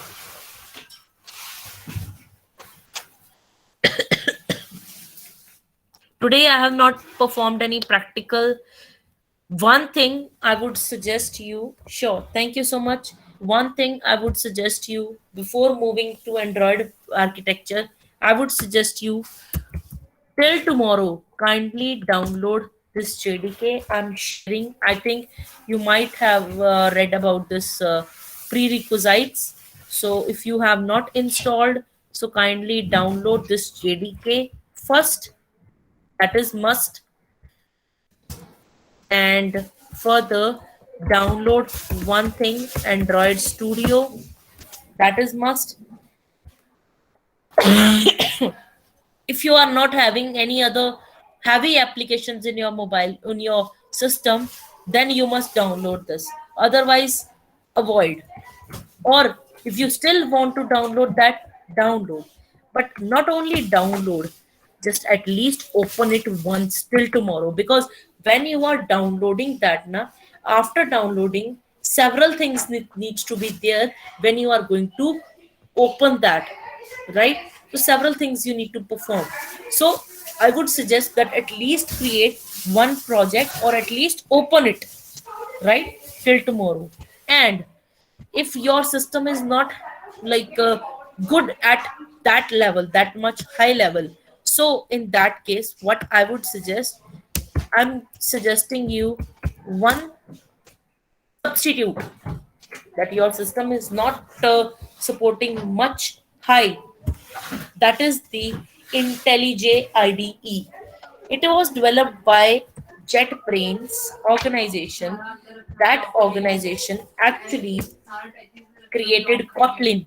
Today I have not performed any practical. One thing I would suggest you, sure, thank you so much. One thing I would suggest you before moving to Android architecture, I would suggest you till tomorrow kindly download this JDK I'm sharing. I think you might have read about this prerequisites. So if you have not installed, so kindly download this JDK first. That is must. And further download one thing, Android Studio. That is must. If you are not having any other heavy applications in your mobile, in your system, then you must download this. Otherwise, avoid. Or if you still want to download that, download. But not only download, just at least open it once till tomorrow. Because when you are downloading that, after downloading, several things needs to be there when you are going to open that, right? So several things you need to perform. So I would suggest that at least create one project or at least open it, right, till tomorrow. And if your system is not like good at that level, that much high level, So in that case, what I would suggest, I'm suggesting you one substitute that your system is not supporting much high. That is the IntelliJ IDE. It was developed by JetBrains organization. That organization actually created Kotlin,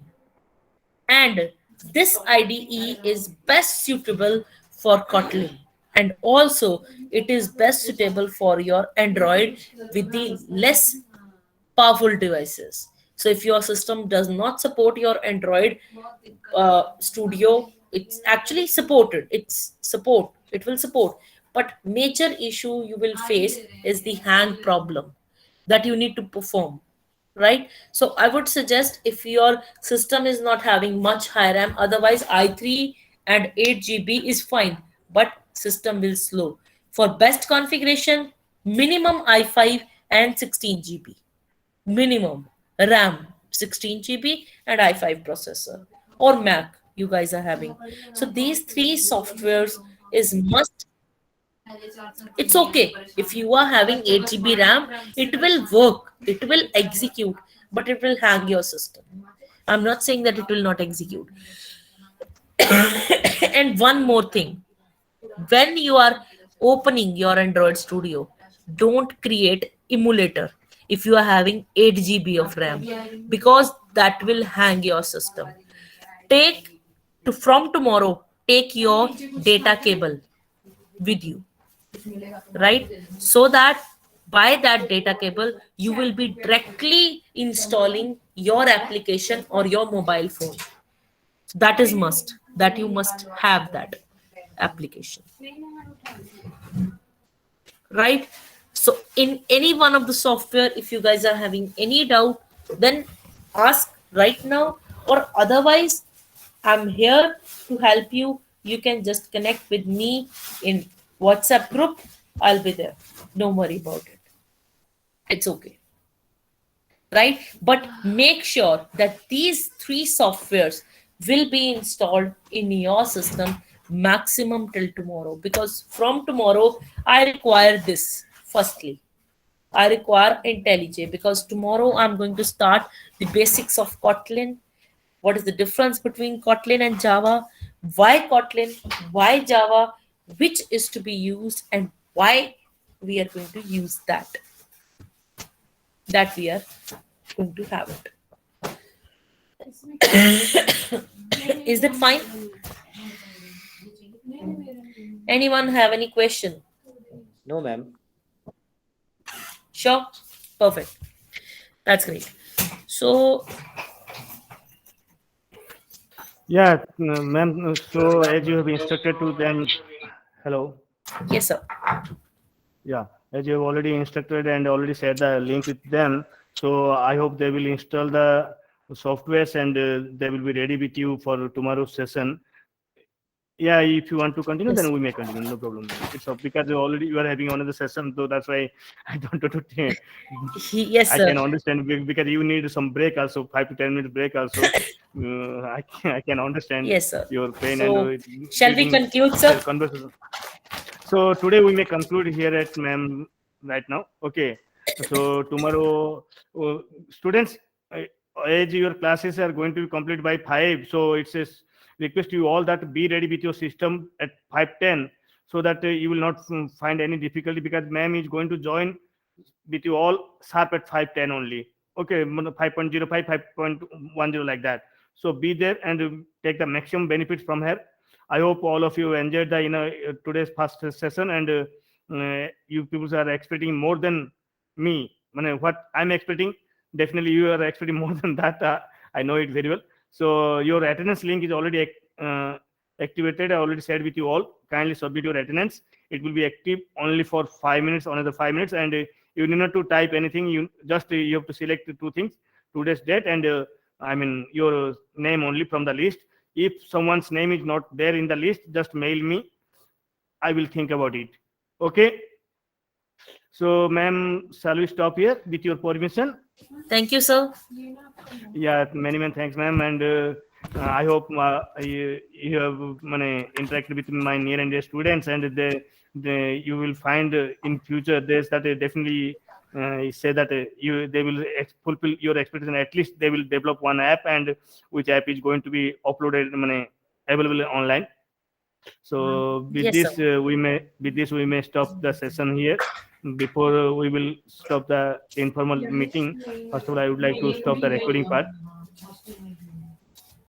and this IDE is best suitable for Kotlin, and also it is best suitable for your Android with the less powerful devices. So if your system does not support your Android Studio, it's actually supported. It will support. But major issue you will face is the hang problem that you need to perform, right? So I would suggest, if your system is not having much high RAM, otherwise i3 and 8 GB is fine, but system will slow. For best configuration, minimum i5 and 16 GB minimum RAM, 16 GB, and i5 processor, or Mac you guys are having. So these three softwares is must. It's okay if you are having 8 GB RAM, it will work, it will execute, but it will hang your system. I'm not saying that it will not execute. And one more thing, when you are opening your Android Studio, don't create emulator if you are having 8 GB of RAM, because that will hang your system. Take to from tomorrow, take your data cable with you, right? So that by that data cable, you will be directly installing your application or your mobile phone. That is must, that you must have that application, right? So in any one of the software, if you guys are having any doubt, then ask right now, or otherwise I'm here to help you. You can just connect with me in WhatsApp group. I'll be there. Don't worry about it. It's okay, right? But make sure that these three softwares will be installed in your system maximum till tomorrow, because from tomorrow I require this. Firstly, I require IntelliJ, because tomorrow I'm going to start the basics of Kotlin. What is the difference between Kotlin and Java? Why Kotlin? Why Java? Which is to be used, and why we are going to use that. That we are going to have it. Is that fine? Anyone have any question? No, ma'am. Sure. Perfect. That's great. So Yeah, ma'am. So as you have instructed to them, hello. yes, sir. Yeah, as you have already instructed and already shared the link with them, so I hope they will install the softwares and they will be ready with you for tomorrow's session. Yeah, if you want to continue, Yes. then we may continue. No problem. It's because you are having another session, so that's why I don't want to. Yes, I sir. can understand because you need some break also, 5 to 10 minutes break also. I can understand Yes, sir. your pain So, and shall we giving conclude, sir? conversation. So today we may conclude here at ma'am right now. Okay. So tomorrow, students, as your classes are going to be complete by 5, so it's a request to you all that be ready with your system at 5:10, so that you will not find any difficulty, because ma'am is going to join with you all sharp at 5:10 only. Okay, 5.05, 5.10 like that. So be there and take the maximum benefits from her. I hope all of you enjoyed the today's first session, and you people are expecting more than me. What I'm expecting, definitely you are expecting more than that. I know it very well. So your attendance link is already activated. I already shared with you all. Kindly submit your attendance. It will be active only for 5 minutes, another 5 minutes, and you need not to type anything. You just you have to select two things: today's date and your name only from the list. If someone's name is not there in the list, just mail me. I will think about it. Okay. So, ma'am, shall we stop here with your permission? Thank you, sir. Yeah, many thanks, ma'am. And I hope you have interacted with my near and dear students, and you will find in future days that definitely say that they will fulfill your expectation. At least they will develop one app, and which app is going to be uploaded available online. So with Yes, sir. this we may stop the session here. Before we will stop the informal meeting, first of all I would like to stop the recording part.